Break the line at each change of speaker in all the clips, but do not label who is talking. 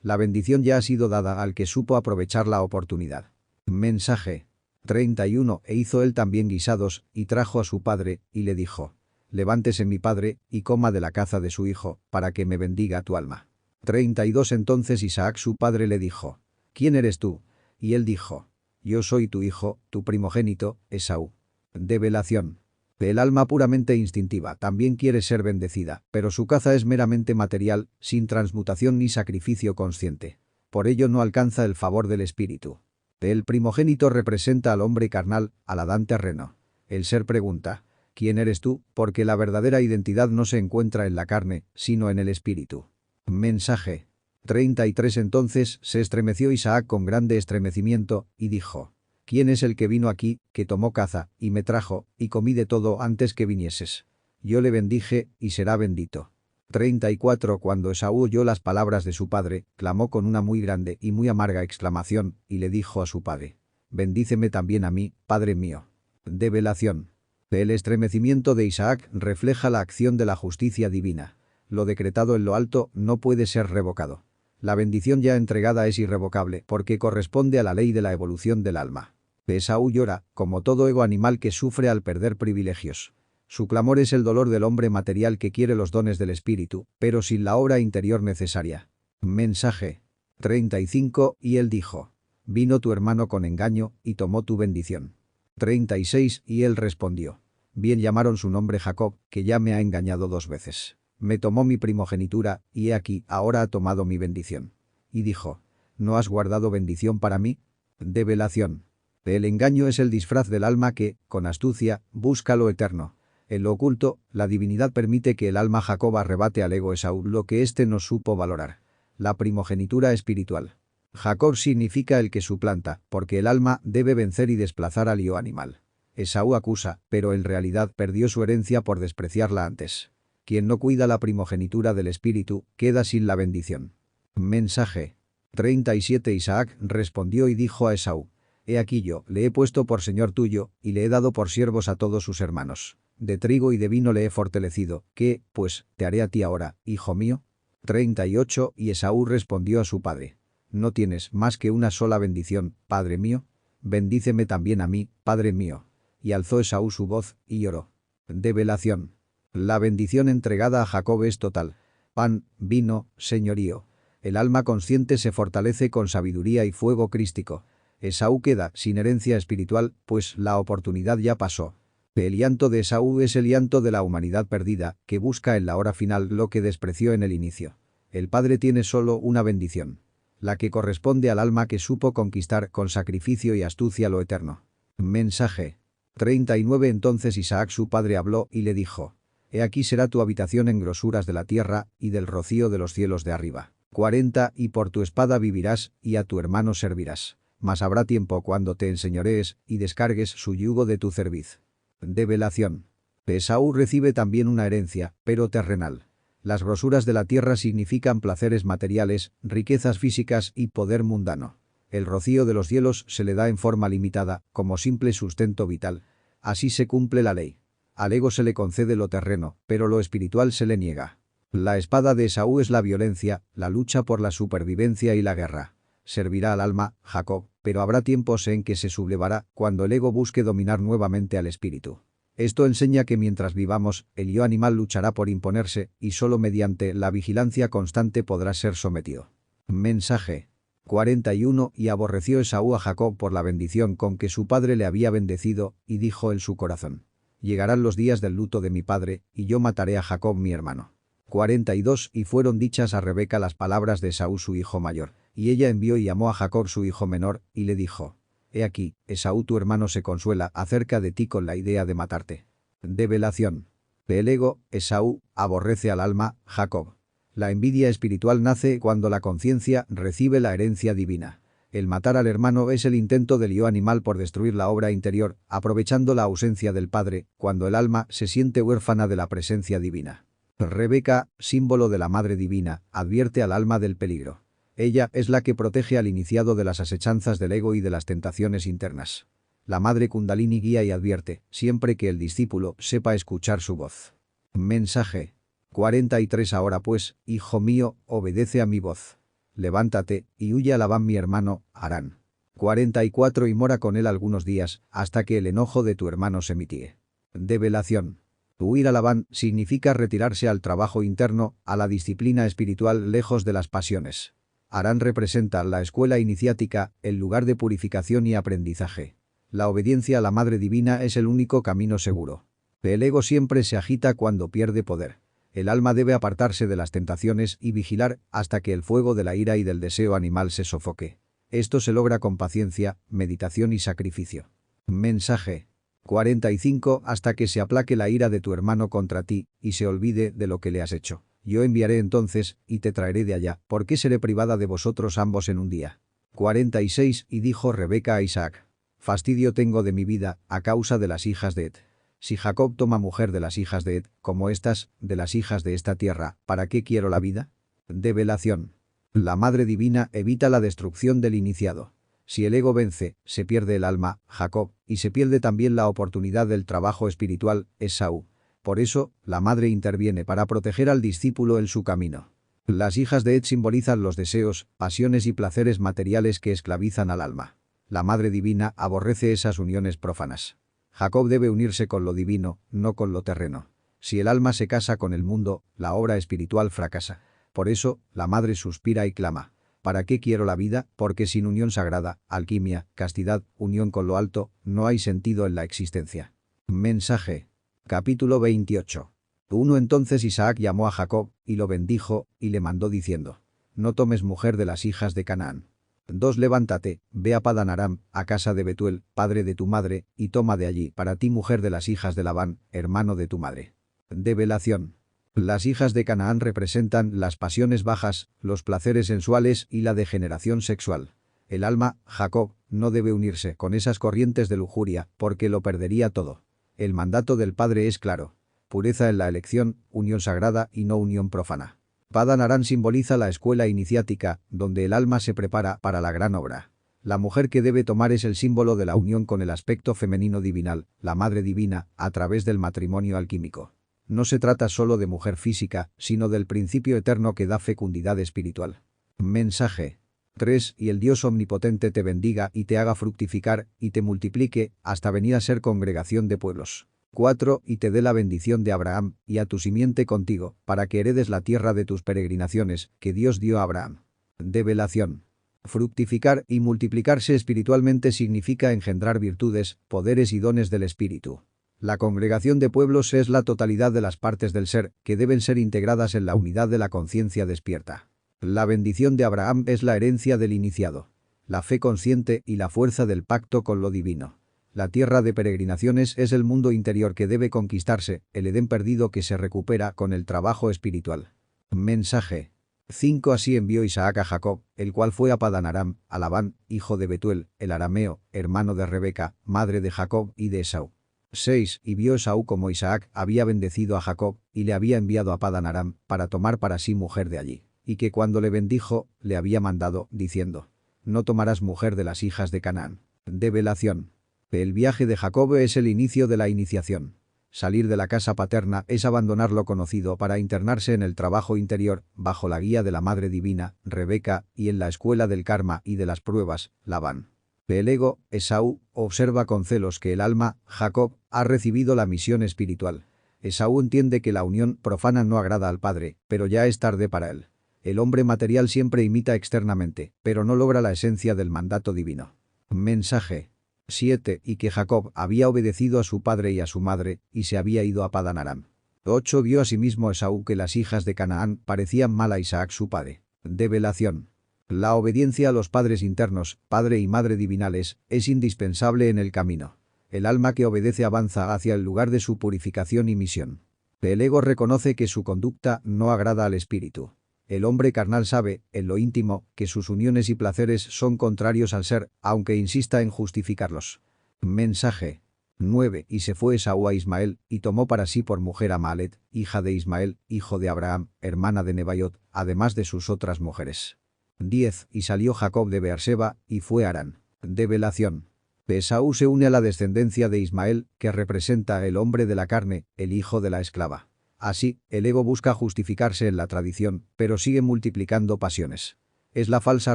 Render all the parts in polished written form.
La bendición ya ha sido dada al que supo aprovechar la oportunidad. Mensaje 31. E hizo él también guisados, y trajo a su padre, y le dijo: levántese mi padre, y coma de la caza de su hijo, para que me bendiga tu alma. 32. Entonces Isaac su padre le dijo: ¿quién eres tú? Y él dijo: yo soy tu hijo, tu primogénito, Esaú. Develación. El alma puramente instintiva también quiere ser bendecida, pero su caza es meramente material, sin transmutación ni sacrificio consciente. Por ello no alcanza el favor del espíritu. El primogénito representa al hombre carnal, al Adán terreno. El ser pregunta: ¿quién eres tú? Porque la verdadera identidad no se encuentra en la carne, sino en el espíritu. Mensaje 33. Entonces se estremeció Isaac con grande estremecimiento, y dijo: ¿quién es el que vino aquí, que tomó caza, y me trajo, y comí de todo antes que vinieses? Yo le bendije, y será bendito. 34. Cuando Esaú oyó las palabras de su padre, clamó con una muy grande y muy amarga exclamación, y le dijo a su padre: bendíceme también a mí, padre mío. Develación. El estremecimiento de Isaac refleja la acción de la justicia divina. Lo decretado en lo alto no puede ser revocado. La bendición ya entregada es irrevocable porque corresponde a la ley de la evolución del alma. Esaú llora, como todo ego animal que sufre al perder privilegios. Su clamor es el dolor del hombre material que quiere los dones del espíritu, pero sin la obra interior necesaria. Mensaje 35. Y él dijo: vino tu hermano con engaño, y tomó tu bendición. 36. Y él respondió: bien llamaron su nombre Jacob, que ya me ha engañado 2 veces. Me tomó mi primogenitura, y he aquí, ahora ha tomado mi bendición. Y dijo: ¿no has guardado bendición para mí? Develación. El engaño es el disfraz del alma que, con astucia, busca lo eterno. En lo oculto, la divinidad permite que el alma Jacob arrebate al ego Esaú lo que éste no supo valorar: la primogenitura espiritual. Jacob significa el que suplanta, porque el alma debe vencer y desplazar al yo animal. Esaú acusa, pero en realidad perdió su herencia por despreciarla antes. Quien no cuida la primogenitura del espíritu, queda sin la bendición. Mensaje 37. Isaac respondió y dijo a Esaú: he aquí yo le he puesto por señor tuyo, y le he dado por siervos a todos sus hermanos. De trigo y de vino le he fortalecido. ¿Qué, pues, te haré a ti ahora, hijo mío? 38. Y Esaú respondió a su padre: no tienes más que una sola bendición, padre mío. Bendíceme también a mí, padre mío. Y alzó Esaú su voz, y lloró. Develación. La bendición entregada a Jacob es total: pan, vino, señorío. El alma consciente se fortalece con sabiduría y fuego crístico. Esaú queda sin herencia espiritual, pues la oportunidad ya pasó. El llanto de Esaú es el llanto de la humanidad perdida, que busca en la hora final lo que despreció en el inicio. El Padre tiene solo una bendición: la que corresponde al alma que supo conquistar con sacrificio y astucia lo eterno. Mensaje 39. Entonces Isaac su padre habló y le dijo: he aquí será tu habitación en grosuras de la tierra y del rocío de los cielos de arriba. 40. Y por tu espada vivirás, y a tu hermano servirás. Mas habrá tiempo cuando te enseñorees y descargues su yugo de tu cerviz. Develación. Esaú recibe también una herencia, pero terrenal. Las grosuras de la tierra significan placeres materiales, riquezas físicas y poder mundano. El rocío de los cielos se le da en forma limitada, como simple sustento vital. Así se cumple la ley. Al ego se le concede lo terreno, pero lo espiritual se le niega. La espada de Esaú es la violencia, la lucha por la supervivencia y la guerra. Servirá al alma, Jacob, pero habrá tiempos en que se sublevará cuando el ego busque dominar nuevamente al espíritu. Esto enseña que mientras vivamos, el yo animal luchará por imponerse, y solo mediante la vigilancia constante podrá ser sometido. Mensaje 41. Y aborreció Esaú a Jacob por la bendición con que su padre le había bendecido, y dijo en su corazón: llegarán los días del luto de mi padre, y yo mataré a Jacob mi hermano. 42. Y fueron dichas a Rebeca las palabras de Esaú su hijo mayor, y ella envió y llamó a Jacob su hijo menor, y le dijo: he aquí, Esaú tu hermano se consuela acerca de ti con la idea de matarte. Develación. El ego, Esaú, aborrece al alma, Jacob. La envidia espiritual nace cuando la conciencia recibe la herencia divina. El matar al hermano es el intento del yo animal por destruir la obra interior, aprovechando la ausencia del padre, cuando el alma se siente huérfana de la presencia divina. Rebeca, símbolo de la Madre Divina, advierte al alma del peligro. Ella es la que protege al iniciado de las asechanzas del ego y de las tentaciones internas. La Madre Kundalini guía y advierte, siempre que el discípulo sepa escuchar su voz. Mensaje 43. Ahora pues, hijo mío, obedece a mi voz. Levántate, y huye a Labán mi hermano, Harán. 44 y mora con él algunos días, hasta que el enojo de tu hermano se mitie. Develación. Huir a Labán significa retirarse al trabajo interno, a la disciplina espiritual lejos de las pasiones. Harán representa la escuela iniciática, el lugar de purificación y aprendizaje. La obediencia a la Madre Divina es el único camino seguro. El ego siempre se agita cuando pierde poder. El alma debe apartarse de las tentaciones y vigilar hasta que el fuego de la ira y del deseo animal se sofoque. Esto se logra con paciencia, meditación y sacrificio. Mensaje. 45 Hasta que se aplaque la ira de tu hermano contra ti y se olvide de lo que le has hecho. Yo enviaré entonces y te traeré de allá. ¿Por qué seré privada de vosotros ambos en un día? 46 Y dijo Rebeca a Isaac: fastidio tengo de mi vida a causa de las hijas de Ed. Si Jacob toma mujer de las hijas de Ed, como estas, de las hijas de esta tierra, ¿para qué quiero la vida? Develación. La Madre Divina evita la destrucción del iniciado. Si el ego vence, se pierde el alma, Jacob, y se pierde también la oportunidad del trabajo espiritual, Esaú. Por eso, la Madre interviene para proteger al discípulo en su camino. Las hijas de Ed simbolizan los deseos, pasiones y placeres materiales que esclavizan al alma. La Madre Divina aborrece esas uniones prófanas. Jacob debe unirse con lo divino, no con lo terreno. Si el alma se casa con el mundo, la obra espiritual fracasa. Por eso, la Madre suspira y clama: ¿para qué quiero la vida? Porque sin unión sagrada, alquimia, castidad, unión con lo alto, no hay sentido en la existencia. Mensaje. Capítulo 28. Entonces Isaac llamó a Jacob, y lo bendijo, y le mandó diciendo: no tomes mujer de las hijas de Canaán. 2 Levántate, ve a Padan Aram, a casa de Betuel, padre de tu madre, y toma de allí para ti mujer de las hijas de Labán, hermano de tu madre. Develación. Las hijas de Canaán representan las pasiones bajas, los placeres sensuales y la degeneración sexual. El alma, Jacob, no debe unirse con esas corrientes de lujuria, porque lo perdería todo. El mandato del Padre es claro: pureza en la elección, unión sagrada y no unión profana. Padan Aram simboliza la escuela iniciática, donde el alma se prepara para la gran obra. La mujer que debe tomar es el símbolo de la unión con el aspecto femenino divinal, la Madre Divina, a través del matrimonio alquímico. No se trata solo de mujer física, sino del principio eterno que da fecundidad espiritual. Mensaje. 3 Y el Dios omnipotente te bendiga y te haga fructificar y te multiplique hasta venir a ser congregación de pueblos. 4 Y te dé la bendición de Abraham y a tu simiente contigo, para que heredes la tierra de tus peregrinaciones, que Dios dio a Abraham. Develación. Fructificar y multiplicarse espiritualmente significa engendrar virtudes, poderes y dones del espíritu. La congregación de pueblos es la totalidad de las partes del ser, que deben ser integradas en la unidad de la conciencia despierta. La bendición de Abraham es la herencia del iniciado, la fe consciente y la fuerza del pacto con lo divino. La tierra de peregrinaciones es el mundo interior que debe conquistarse, el Edén perdido que se recupera con el trabajo espiritual. Mensaje. 5 Así envió Isaac a Jacob, el cual fue a Padan Aram, a Labán, hijo de Betuel, el arameo, hermano de Rebeca, madre de Jacob y de Esaú. 6 Y vio Esaú como Isaac había bendecido a Jacob, y le había enviado a Padan Aram, para tomar para sí mujer de allí, y que cuando le bendijo, le había mandado, diciendo: no tomarás mujer de las hijas de Canaán. Develación. El viaje de Jacob es el inicio de la iniciación. Salir de la casa paterna es abandonar lo conocido para internarse en el trabajo interior, bajo la guía de la Madre Divina, Rebeca, y en la escuela del karma y de las pruebas, Labán. El ego, Esaú, observa con celos que el alma, Jacob, ha recibido la misión espiritual. Esaú entiende que la unión profana no agrada al padre, pero ya es tarde para él. El hombre material siempre imita externamente, pero no logra la esencia del mandato divino. Mensaje. 7 Y que Jacob había obedecido a su padre y a su madre, y se había ido a Padan Aram. 8 Vio asimismo Esaú que las hijas de Canaán parecían mal a Isaac su padre. Develación. La obediencia a los padres internos, padre y madre divinales, es indispensable en el camino. El alma que obedece avanza hacia el lugar de su purificación y misión. El ego reconoce que su conducta no agrada al espíritu. El hombre carnal sabe, en lo íntimo, que sus uniones y placeres son contrarios al ser, aunque insista en justificarlos. Mensaje. 9 Y se fue Esaú a Ismael, y tomó para sí por mujer a Maalet, hija de Ismael, hijo de Abraham, hermana de Nebaiot, además de sus otras mujeres. 10 Y salió Jacob de Beerseba, y fue a Harán. Develación. Esaú se une a la descendencia de Ismael, que representa el hombre de la carne, el hijo de la esclava. Así, el ego busca justificarse en la tradición, pero sigue multiplicando pasiones. Es la falsa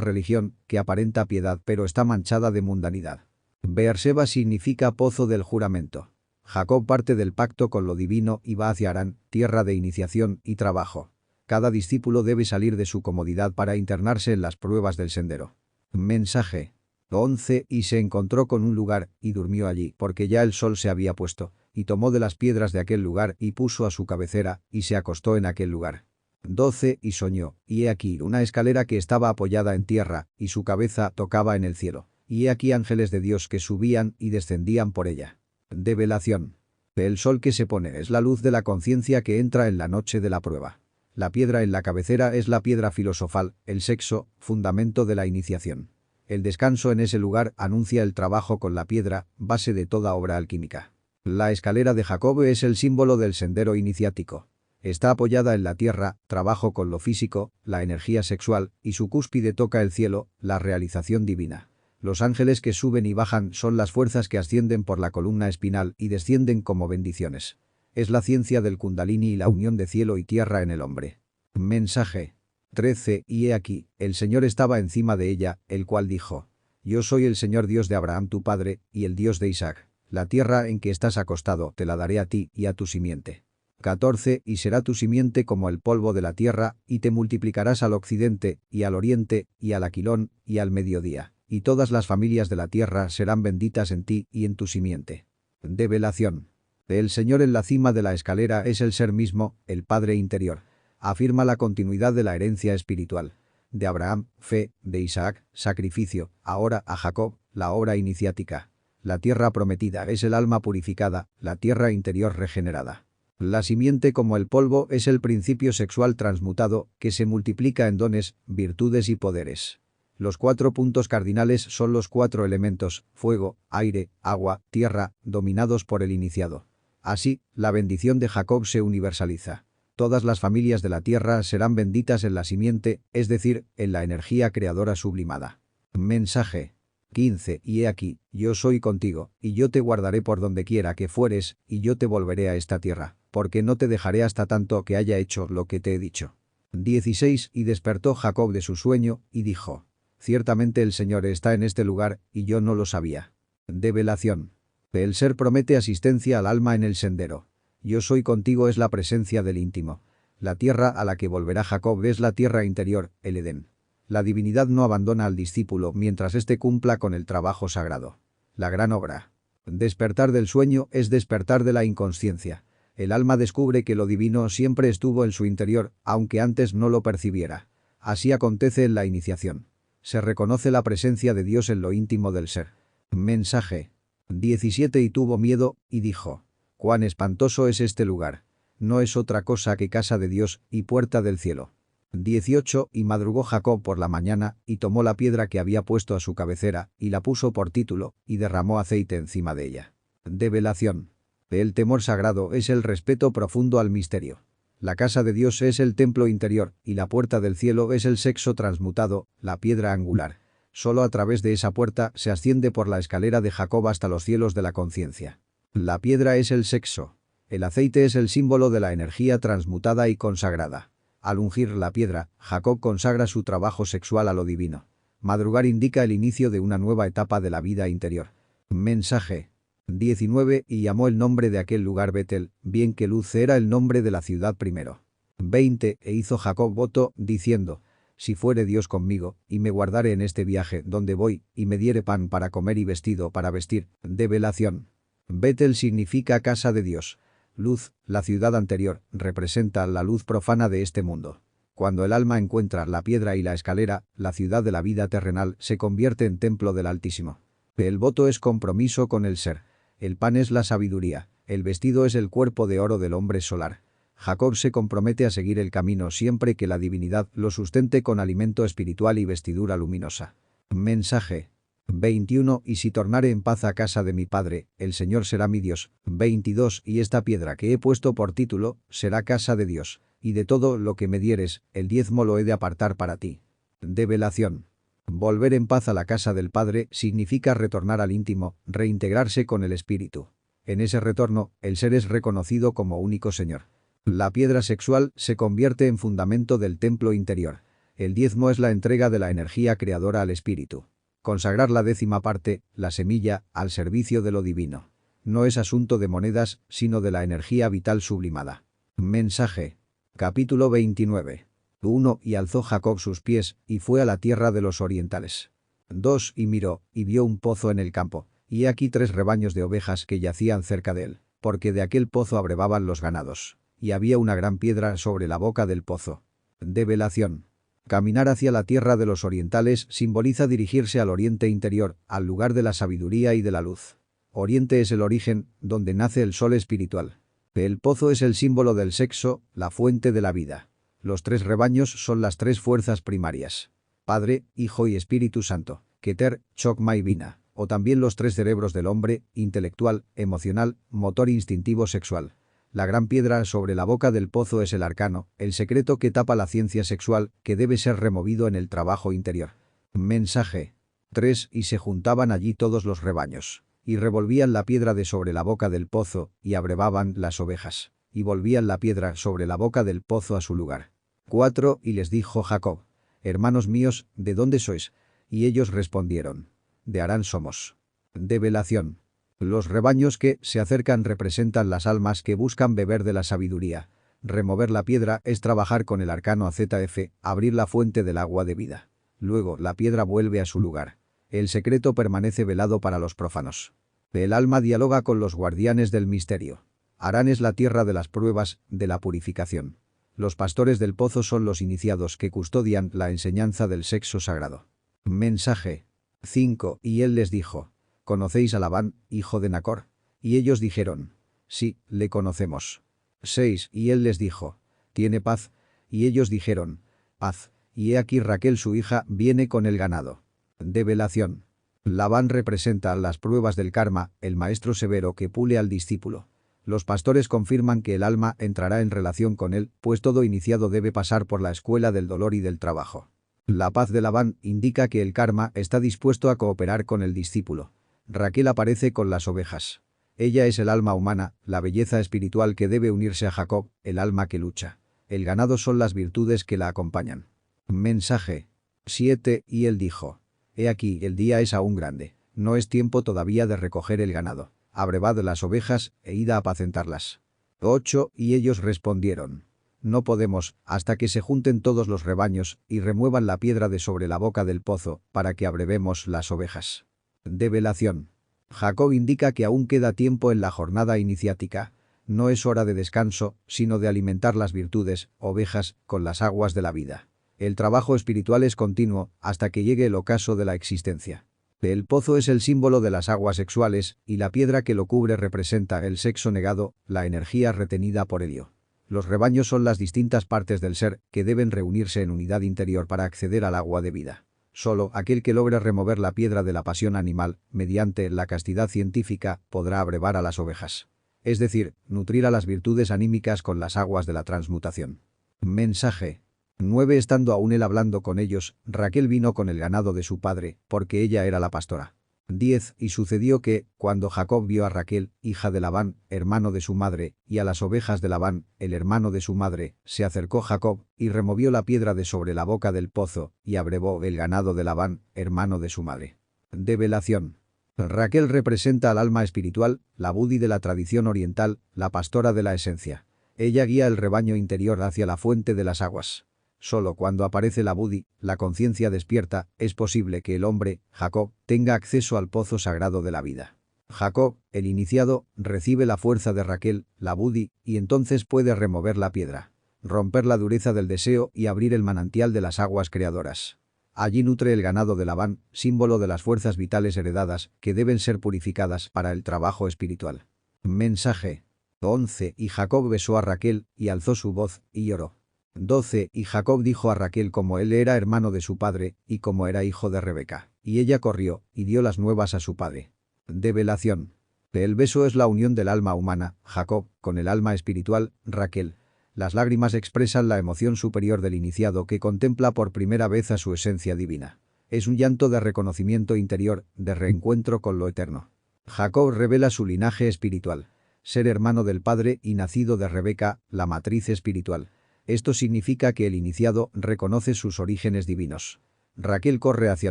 religión, que aparenta piedad pero está manchada de mundanidad. Beerseba significa pozo del juramento. Jacob parte del pacto con lo divino y va hacia Harán, tierra de iniciación y trabajo. Cada discípulo debe salir de su comodidad para internarse en las pruebas del sendero. Mensaje 11. Y se encontró con un lugar, y durmió allí, porque ya el sol se había puesto, y tomó de las piedras de aquel lugar y puso a su cabecera, y se acostó en aquel lugar. 12. Y soñó, y he aquí una escalera que estaba apoyada en tierra, y su cabeza tocaba en el cielo, y he aquí ángeles de Dios que subían y descendían por ella. Develación. El sol que se pone es la luz de la conciencia que entra en la noche de la prueba. La piedra en la cabecera es la piedra filosofal, el sexo, fundamento de la iniciación. El descanso en ese lugar anuncia el trabajo con la piedra, base de toda obra alquímica. La escalera de Jacob es el símbolo del sendero iniciático. Está apoyada en la tierra, trabajo con lo físico, la energía sexual, y su cúspide toca el cielo, la realización divina. Los ángeles que suben y bajan son las fuerzas que ascienden por la columna espinal y descienden como bendiciones. Es la ciencia del Kundalini y la unión de cielo y tierra en el hombre. Mensaje 13. Y he aquí, el Señor estaba encima de ella, el cual dijo: Yo soy el Señor Dios de Abraham tu padre, y el Dios de Isaac. La tierra en que estás acostado te la daré a ti y a tu simiente. 14. Y será tu simiente como el polvo de la tierra, y te multiplicarás al occidente, y al oriente, y al aquilón, y al mediodía. Y todas las familias de la tierra serán benditas en ti y en tu simiente. Develación. El Señor en la cima de la escalera es el ser mismo, el Padre interior. Afirma la continuidad de la herencia espiritual. De Abraham, fe, de Isaac, sacrificio, ahora a Jacob, la obra iniciática. La tierra prometida es el alma purificada, la tierra interior regenerada. La simiente como el polvo es el principio sexual transmutado, que se multiplica en dones, virtudes y poderes. Los 4 puntos cardinales son los 4 elementos, fuego, aire, agua, tierra, dominados por el iniciado. Así, la bendición de Jacob se universaliza. Todas las familias de la tierra serán benditas en la simiente, es decir, en la energía creadora sublimada. Mensaje 15. Y he aquí, yo soy contigo, y yo te guardaré por donde quiera que fueres, y yo te volveré a esta tierra, porque no te dejaré hasta tanto que haya hecho lo que te he dicho. 16. Y despertó Jacob de su sueño, y dijo: Ciertamente el Señor está en este lugar, y yo no lo sabía. Develación. El ser promete asistencia al alma en el sendero. Yo soy contigo es la presencia del íntimo. La tierra a la que volverá Jacob es la tierra interior, el Edén. La divinidad no abandona al discípulo mientras éste cumpla con el trabajo sagrado. La gran obra. Despertar del sueño es despertar de la inconsciencia. El alma descubre que lo divino siempre estuvo en su interior, aunque antes no lo percibiera. Así acontece en la iniciación. Se reconoce la presencia de Dios en lo íntimo del ser. Mensaje 17. Y tuvo miedo, y dijo: Cuán espantoso es este lugar. No es otra cosa que casa de Dios y puerta del cielo. 18. Y madrugó Jacob por la mañana, y tomó la piedra que había puesto a su cabecera, y la puso por título, y derramó aceite encima de ella. Develación. El temor sagrado es el respeto profundo al misterio. La casa de Dios es el templo interior, y la puerta del cielo es el sexo transmutado, la piedra angular. Solo a través de esa puerta se asciende por la escalera de Jacob hasta los cielos de la conciencia. La piedra es el sexo. El aceite es el símbolo de la energía transmutada y consagrada. Al ungir la piedra, Jacob consagra su trabajo sexual a lo divino. Madrugar indica el inicio de una nueva etapa de la vida interior. Mensaje 19. Y llamó el nombre de aquel lugar Betel, bien que Luz era el nombre de la ciudad primero. 20. E hizo Jacob voto, diciendo: Si fuere Dios conmigo, y me guardare en este viaje donde voy, y me diere pan para comer y vestido para vestir. Develación. Betel significa casa de Dios. Luz, la ciudad anterior, representa la luz profana de este mundo. Cuando el alma encuentra la piedra y la escalera, la ciudad de la vida terrenal se convierte en templo del Altísimo. El voto es compromiso con el ser. El pan es la sabiduría. El vestido es el cuerpo de oro del hombre solar. Jacob se compromete a seguir el camino siempre que la divinidad lo sustente con alimento espiritual y vestidura luminosa. Mensaje 21. Y si tornare en paz a casa de mi padre, el Señor será mi Dios. 22. Y esta piedra que he puesto por título, será casa de Dios. Y de todo lo que me dieres, el diezmo lo he de apartar para ti. Develación. Volver en paz a la casa del Padre significa retornar al íntimo, reintegrarse con el espíritu. En ese retorno, el ser es reconocido como único Señor. La piedra sexual se convierte en fundamento del templo interior. El diezmo es la entrega de la energía creadora al espíritu. Consagrar la 10ª parte, la semilla, al servicio de lo divino. No es asunto de monedas, sino de la energía vital sublimada. Mensaje. Capítulo 29. 1. Y alzó Jacob sus pies, y fue a la tierra de los orientales. 2. Y miró, y vio un pozo en el campo, y aquí 3 rebaños de ovejas que yacían cerca de él, porque de aquel pozo abrevaban los ganados. Y había una gran piedra sobre la boca del pozo. Develación. Caminar hacia la tierra de los orientales simboliza dirigirse al oriente interior, al lugar de la sabiduría y de la luz. Oriente es el origen, donde nace el sol espiritual. El pozo es el símbolo del sexo, la fuente de la vida. Los 3 rebaños son las 3 fuerzas primarias. Padre, Hijo y Espíritu Santo, Keter, Chokma y Bina, o también los 3 cerebros del hombre, intelectual, emocional, motor instintivo sexual. La gran piedra sobre la boca del pozo es el arcano, el secreto que tapa la ciencia sexual, que debe ser removido en el trabajo interior. Mensaje. 3. Y se juntaban allí todos los rebaños, y revolvían la piedra de sobre la boca del pozo, y abrevaban las ovejas, y volvían la piedra sobre la boca del pozo a su lugar. 4. Y les dijo Jacob: hermanos míos, ¿de dónde sois? Y ellos respondieron: de Harán somos. Develación. Los rebaños que se acercan representan las almas que buscan beber de la sabiduría. Remover la piedra es trabajar con el arcano AZF, abrir la fuente del agua de vida. Luego la piedra vuelve a su lugar. El secreto permanece velado para los prófanos. El alma dialoga con los guardianes del misterio. Harán es la tierra de las pruebas, de la purificación. Los pastores del pozo son los iniciados que custodian la enseñanza del sexo sagrado. Mensaje. 5. Y él les dijo: ¿conocéis a Labán, hijo de Nacor? Y ellos dijeron: sí, le conocemos. 6. Y él les dijo: ¿tiene paz? Y ellos dijeron: paz. Y he aquí Raquel su hija viene con el ganado. Develación. Labán representa las pruebas del karma, el maestro severo que pule al discípulo. Los pastores confirman que el alma entrará en relación con él, pues todo iniciado debe pasar por la escuela del dolor y del trabajo. La paz de Labán indica que el karma está dispuesto a cooperar con el discípulo. Raquel aparece con las ovejas. Ella es el alma humana, la belleza espiritual que debe unirse a Jacob, el alma que lucha. El ganado son las virtudes que la acompañan. Mensaje. 7. Y él dijo: he aquí, el día es aún grande. No es tiempo todavía de recoger el ganado. Abrevad las ovejas e id a apacentarlas. 8. Y ellos respondieron: no podemos, hasta que se junten todos los rebaños y remuevan la piedra de sobre la boca del pozo, para que abrevemos las ovejas. Develación. Jacob indica que aún queda tiempo en la jornada iniciática. No es hora de descanso, sino de alimentar las virtudes, ovejas, con las aguas de la vida. El trabajo espiritual es continuo, hasta que llegue el ocaso de la existencia. El pozo es el símbolo de las aguas sexuales, y la piedra que lo cubre representa el sexo negado, la energía retenida por ello. Los rebaños son las distintas partes del ser, que deben reunirse en unidad interior para acceder al agua de vida. Solo aquel que logre remover la piedra de la pasión animal, mediante la castidad científica, podrá abrevar a las ovejas. Es decir, nutrir a las virtudes anímicas con las aguas de la transmutación. Mensaje. 9. Estando aún él hablando con ellos, Raquel vino con el ganado de su padre, porque ella era la pastora. 10. Y sucedió que, cuando Jacob vio a Raquel, hija de Labán, hermano de su madre, y a las ovejas de Labán, el hermano de su madre, se acercó Jacob, y removió la piedra de sobre la boca del pozo, y abrevó el ganado de Labán, hermano de su madre. Develación. Raquel representa al alma espiritual, la Budi de la tradición oriental, la pastora de la esencia. Ella guía el rebaño interior hacia la fuente de las aguas. Solo cuando aparece la Budi, la conciencia despierta, es posible que el hombre, Jacob, tenga acceso al pozo sagrado de la vida. Jacob, el iniciado, recibe la fuerza de Raquel, la Budi, y entonces puede remover la piedra, romper la dureza del deseo y abrir el manantial de las aguas creadoras. Allí nutre el ganado de Labán, símbolo de las fuerzas vitales heredadas, que deben ser purificadas para el trabajo espiritual. Mensaje. 11. Y Jacob besó a Raquel, y alzó su voz, y lloró. 12. Y Jacob dijo a Raquel como él era hermano de su padre, y como era hijo de Rebeca. Y ella corrió, y dio las nuevas a su padre. Develación. El beso es la unión del alma humana, Jacob, con el alma espiritual, Raquel. Las lágrimas expresan la emoción superior del iniciado que contempla por primera vez a su esencia divina. Es un llanto de reconocimiento interior, de reencuentro con lo eterno. Jacob revela su linaje espiritual. Ser hermano del padre y nacido de Rebeca, la matriz espiritual. Esto significa que el iniciado reconoce sus orígenes divinos. Raquel corre hacia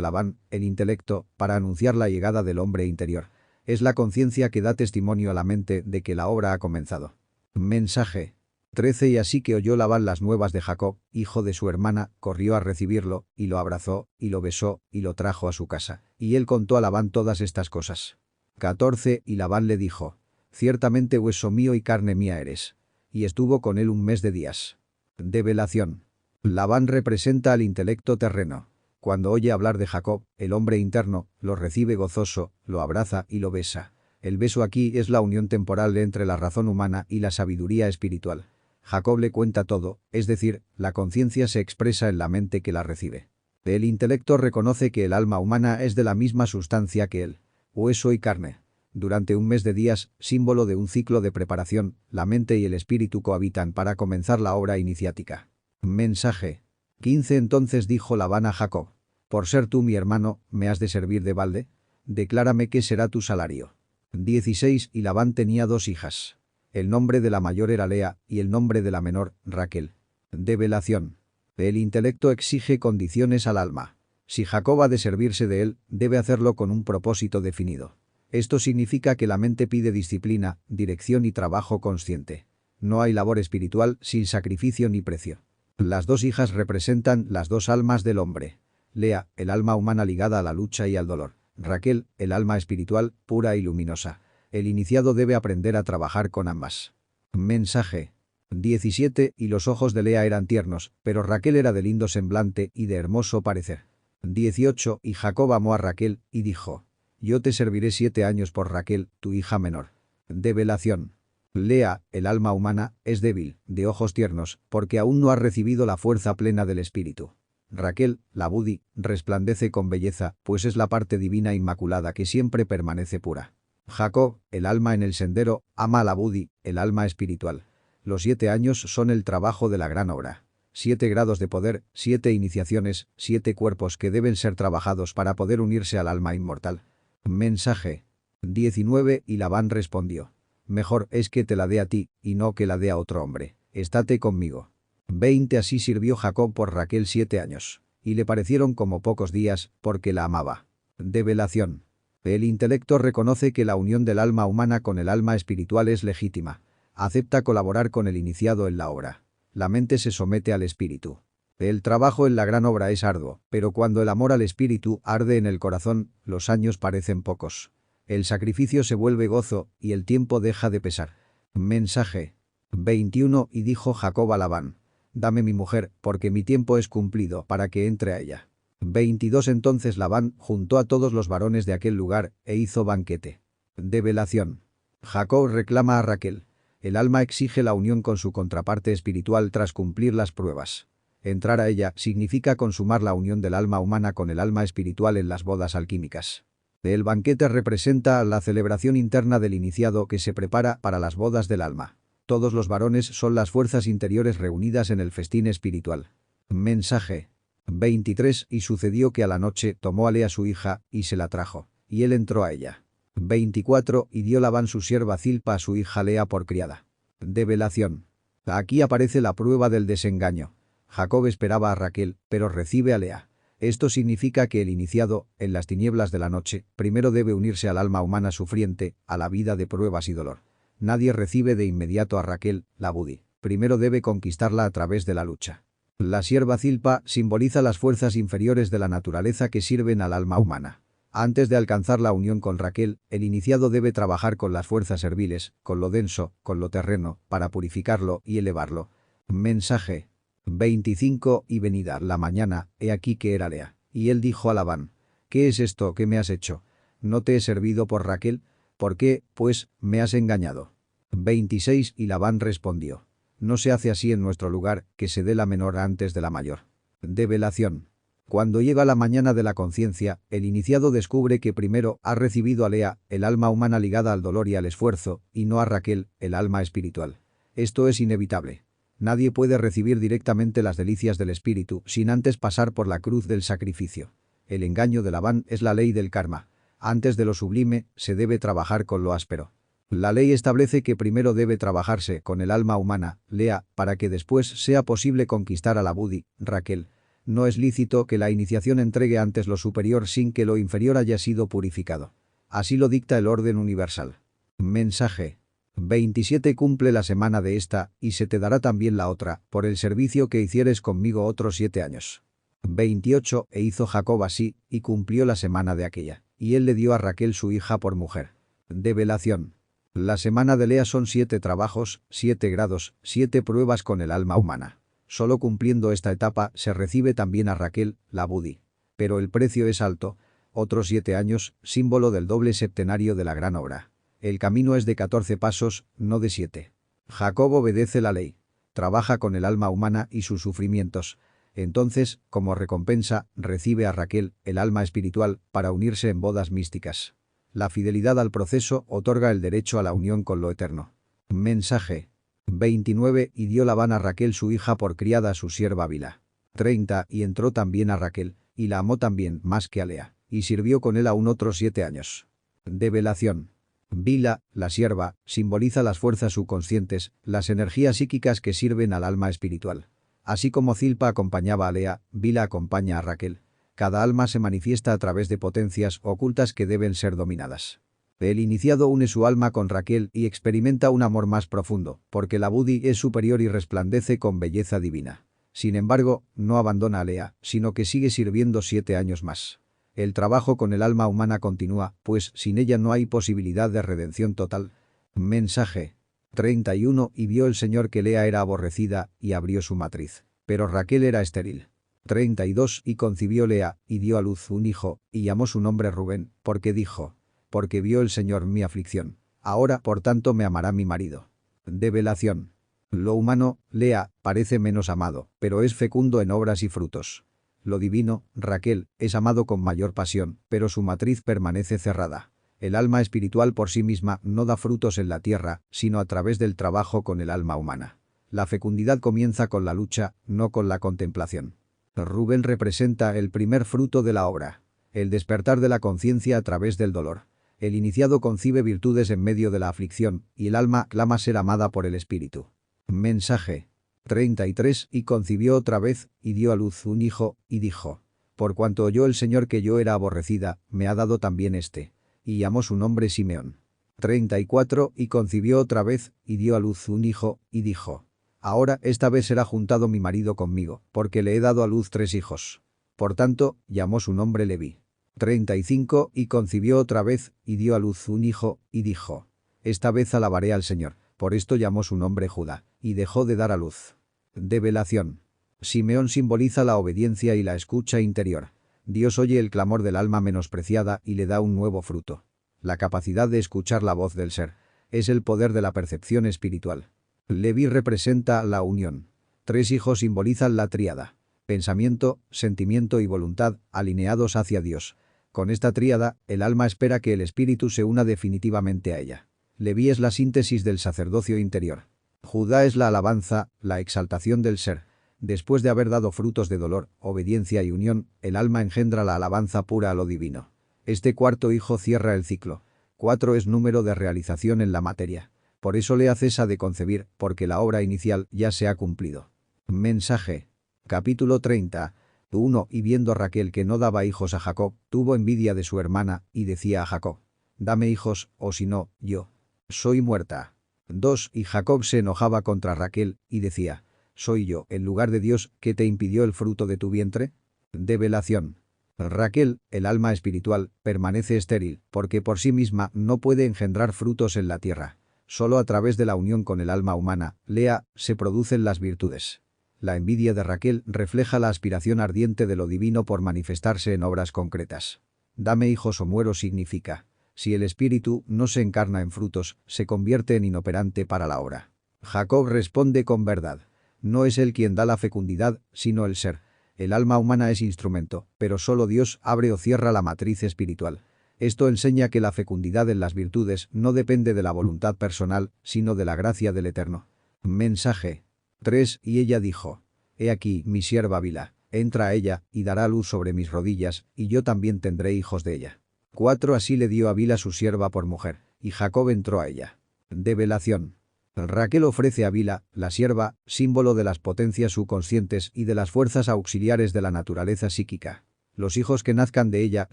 Labán, el intelecto, para anunciar la llegada del hombre interior. Es la conciencia que da testimonio a la mente de que la obra ha comenzado. Mensaje 13. Y así que oyó Labán las nuevas de Jacob, hijo de su hermana, corrió a recibirlo, y lo abrazó, y lo besó, y lo trajo a su casa. Y él contó a Labán todas estas cosas. 14. Y Labán le dijo: ciertamente hueso mío y carne mía eres. Y estuvo con él un mes de días. Develación. Labán representa al intelecto terreno. Cuando oye hablar de Jacob, el hombre interno, lo recibe gozoso, lo abraza y lo besa. El beso aquí es la unión temporal entre la razón humana y la sabiduría espiritual. Jacob le cuenta todo, es decir, la conciencia se expresa en la mente que la recibe. El intelecto reconoce que el alma humana es de la misma sustancia que él, hueso y carne. Durante un mes de días, símbolo de un ciclo de preparación, la mente y el espíritu cohabitan para comenzar la obra iniciática. Mensaje 15. Entonces dijo Labán a Jacob: por ser tú mi hermano, ¿me has de servir de balde? Declárame qué será tu salario. 16. Y Labán tenía 2 hijas. El nombre de la mayor era Lea, y el nombre de la menor, Raquel. Develación. El intelecto exige condiciones al alma. Si Jacob ha de servirse de él, debe hacerlo con un propósito definido. Esto significa que la mente pide disciplina, dirección y trabajo consciente. No hay labor espiritual sin sacrificio ni precio. Las 2 hijas representan las 2 almas del hombre. Lea, el alma humana ligada a la lucha y al dolor. Raquel, el alma espiritual, pura y luminosa. El iniciado debe aprender a trabajar con ambas. Mensaje 17. Y los ojos de Lea eran tiernos, pero Raquel era de lindo semblante y de hermoso parecer. 18. Y Jacob amó a Raquel, y dijo: yo te serviré 7 años por Raquel, tu hija menor. Develación. Lea, el alma humana, es débil, de ojos tiernos, porque aún no ha recibido la fuerza plena del espíritu. Raquel, la Budi, resplandece con belleza, pues es la parte divina inmaculada que siempre permanece pura. Jacob, el alma en el sendero, ama a la Budi, el alma espiritual. Los 7 años son el trabajo de la gran obra. 7 grados de poder, 7 iniciaciones, 7 cuerpos que deben ser trabajados para poder unirse al alma inmortal. Mensaje 19. Y Labán respondió: mejor es que te la dé a ti, y no que la dé a otro hombre. Estate conmigo. 20. Así sirvió Jacob por Raquel 7 años. Y le parecieron como pocos días, porque la amaba. Develación. El intelecto reconoce que la unión del alma humana con el alma espiritual es legítima. Acepta colaborar con el iniciado en la obra. La mente se somete al espíritu. El trabajo en la gran obra es arduo, pero cuando el amor al espíritu arde en el corazón, los años parecen pocos. El sacrificio se vuelve gozo, y el tiempo deja de pesar. Mensaje 21. Y dijo Jacob a Labán: dame mi mujer, porque mi tiempo es cumplido para que entre a ella. 22. Entonces Labán juntó a todos los varones de aquel lugar, e hizo banquete. Develación. Jacob reclama a Raquel. El alma exige la unión con su contraparte espiritual tras cumplir las pruebas. Entrar a ella significa consumar la unión del alma humana con el alma espiritual en las bodas alquímicas. El banquete representa la celebración interna del iniciado que se prepara para las bodas del alma. Todos los varones son las fuerzas interiores reunidas en el festín espiritual. Mensaje 23. Y sucedió que a la noche tomó a Lea su hija, y se la trajo, y él entró a ella. 24. Y dio Labán su sierva Zilpa a su hija Lea por criada. Develación. Aquí aparece la prueba del desengaño. Jacob esperaba a Raquel, pero recibe a Lea. Esto significa que el iniciado, en las tinieblas de la noche, primero debe unirse al alma humana sufriente, a la vida de pruebas y dolor. Nadie recibe de inmediato a Raquel, la Budi. Primero debe conquistarla a través de la lucha. La sierva Zilpa simboliza las fuerzas inferiores de la naturaleza que sirven al alma humana. Antes de alcanzar la unión con Raquel, el iniciado debe trabajar con las fuerzas serviles, con lo denso, con lo terreno, para purificarlo y elevarlo. Mensaje 25. Y venida la mañana, he aquí que era Lea. Y él dijo a Labán: ¿qué es esto que me has hecho? ¿No te he servido por Raquel? ¿Por qué, pues, me has engañado? 26. Y Labán respondió: no se hace así en nuestro lugar, que se dé la menor antes de la mayor. Develación. Cuando llega la mañana de la conciencia, el iniciado descubre que primero ha recibido a Lea, el alma humana ligada al dolor y al esfuerzo, y no a Raquel, el alma espiritual. Esto es inevitable. Nadie puede recibir directamente las delicias del espíritu sin antes pasar por la cruz del sacrificio. El engaño de Labán es la ley del karma. Antes de lo sublime, se debe trabajar con lo áspero. La ley establece que primero debe trabajarse con el alma humana, Lea, para que después sea posible conquistar a la Budi, Raquel. No es lícito que la iniciación entregue antes lo superior sin que lo inferior haya sido purificado. Así lo dicta el orden universal. Mensaje. 27 Cumple la semana de esta, y se te dará también la otra, por el servicio que hicieres conmigo otros 7 años. 28 E hizo Jacob así, y cumplió la semana de aquella. Y él le dio a Raquel su hija por mujer. Develación. La semana de Lea son 7 trabajos, 7 grados, 7 pruebas con el alma humana. Solo cumpliendo esta etapa se recibe también a Raquel, la Budi. Pero el precio es alto. Otros 7 años, símbolo del doble septenario de la gran obra. El camino es de 14 pasos, no de 7. Jacob obedece la ley. Trabaja con el alma humana y sus sufrimientos. Entonces, como recompensa, recibe a Raquel, el alma espiritual, para unirse en bodas místicas. La fidelidad al proceso otorga el derecho a la unión con lo eterno. Mensaje. 29 Y dio Labán a Raquel su hija por criada a su sierva Bila. 30 Y entró también a Raquel, y la amó también más que a Lea, y sirvió con él aún otros 7 años. Develación. Bila, la sierva, simboliza las fuerzas subconscientes, las energías psíquicas que sirven al alma espiritual. Así como Zilpa acompañaba a Lea, Bila acompaña a Raquel. Cada alma se manifiesta a través de potencias ocultas que deben ser dominadas. El iniciado une su alma con Raquel y experimenta un amor más profundo, porque la Budi es superior y resplandece con belleza divina. Sin embargo, no abandona a Lea, sino que sigue sirviendo 7 años más. El trabajo con el alma humana continúa, pues sin ella no hay posibilidad de redención total. Mensaje. 31 Y vio el Señor que Lea era aborrecida, y abrió su matriz. Pero Raquel era estéril. 32 Y concibió Lea, y dio a luz un hijo, y llamó su nombre Rubén, porque dijo: porque vio el Señor mi aflicción. Ahora, por tanto, me amará mi marido. Develación. Lo humano, Lea, parece menos amado, pero es fecundo en obras y frutos. Lo divino, Raquel, es amado con mayor pasión, pero su matriz permanece cerrada. El alma espiritual por sí misma no da frutos en la tierra, sino a través del trabajo con el alma humana. La fecundidad comienza con la lucha, no con la contemplación. Rubén representa el primer fruto de la obra. El despertar de la conciencia a través del dolor. El iniciado concibe virtudes en medio de la aflicción, y el alma clama ser amada por el espíritu. Mensaje. 33 Y concibió otra vez, y dio a luz un hijo, y dijo: por cuanto oyó el Señor que yo era aborrecida, me ha dado también este. Y llamó su nombre Simeón. 34 Y concibió otra vez, y dio a luz un hijo, y dijo: ahora esta vez será juntado mi marido conmigo, porque le he dado a luz 3 hijos. Por tanto, llamó su nombre Leví. 35 Y concibió otra vez, y dio a luz un hijo, y dijo: esta vez alabaré al Señor. Por esto llamó su nombre Judá, y dejó de dar a luz. Develación. Simeón simboliza la obediencia y la escucha interior. Dios oye el clamor del alma menospreciada y le da un nuevo fruto. La capacidad de escuchar la voz del ser. Es el poder de la percepción espiritual. Leví representa la unión. 3 hijos simbolizan la tríada. Pensamiento, sentimiento y voluntad, alineados hacia Dios. Con esta tríada, el alma espera que el espíritu se una definitivamente a ella. Leví es la síntesis del sacerdocio interior. Judá es la alabanza, la exaltación del ser. Después de haber dado frutos de dolor, obediencia y unión, el alma engendra la alabanza pura a lo divino. Este cuarto hijo cierra el ciclo. 4 es número de realización en la materia. Por eso Lea cesa de concebir, porque la obra inicial ya se ha cumplido. Mensaje. Capítulo 30. 1 Y viendo Raquel que no daba hijos a Jacob, tuvo envidia de su hermana, y decía a Jacob: dame hijos, o si no, yo soy muerta. 2 Y Jacob se enojaba contra Raquel, y decía: soy yo, en lugar de Dios, que te impidió el fruto de tu vientre. Develación. Raquel, el alma espiritual, permanece estéril, porque por sí misma no puede engendrar frutos en la tierra. Solo a través de la unión con el alma humana, Lea, se producen las virtudes. La envidia de Raquel refleja la aspiración ardiente de lo divino por manifestarse en obras concretas. Dame hijos o muero significa: si el espíritu no se encarna en frutos, se convierte en inoperante para la obra. Jacob responde con verdad: no es él quien da la fecundidad, sino el ser. El alma humana es instrumento, pero solo Dios abre o cierra la matriz espiritual. Esto enseña que la fecundidad en las virtudes no depende de la voluntad personal, sino de la gracia del Eterno. Mensaje. 3 Y ella dijo: he aquí mi sierva Bila, entra a ella, y dará luz sobre mis rodillas, y yo también tendré hijos de ella. 4 Así le dio a Bila su sierva por mujer, y Jacob entró a ella. Develación. Raquel ofrece a Bila, la sierva, símbolo de las potencias subconscientes y de las fuerzas auxiliares de la naturaleza psíquica. Los hijos que nazcan de ella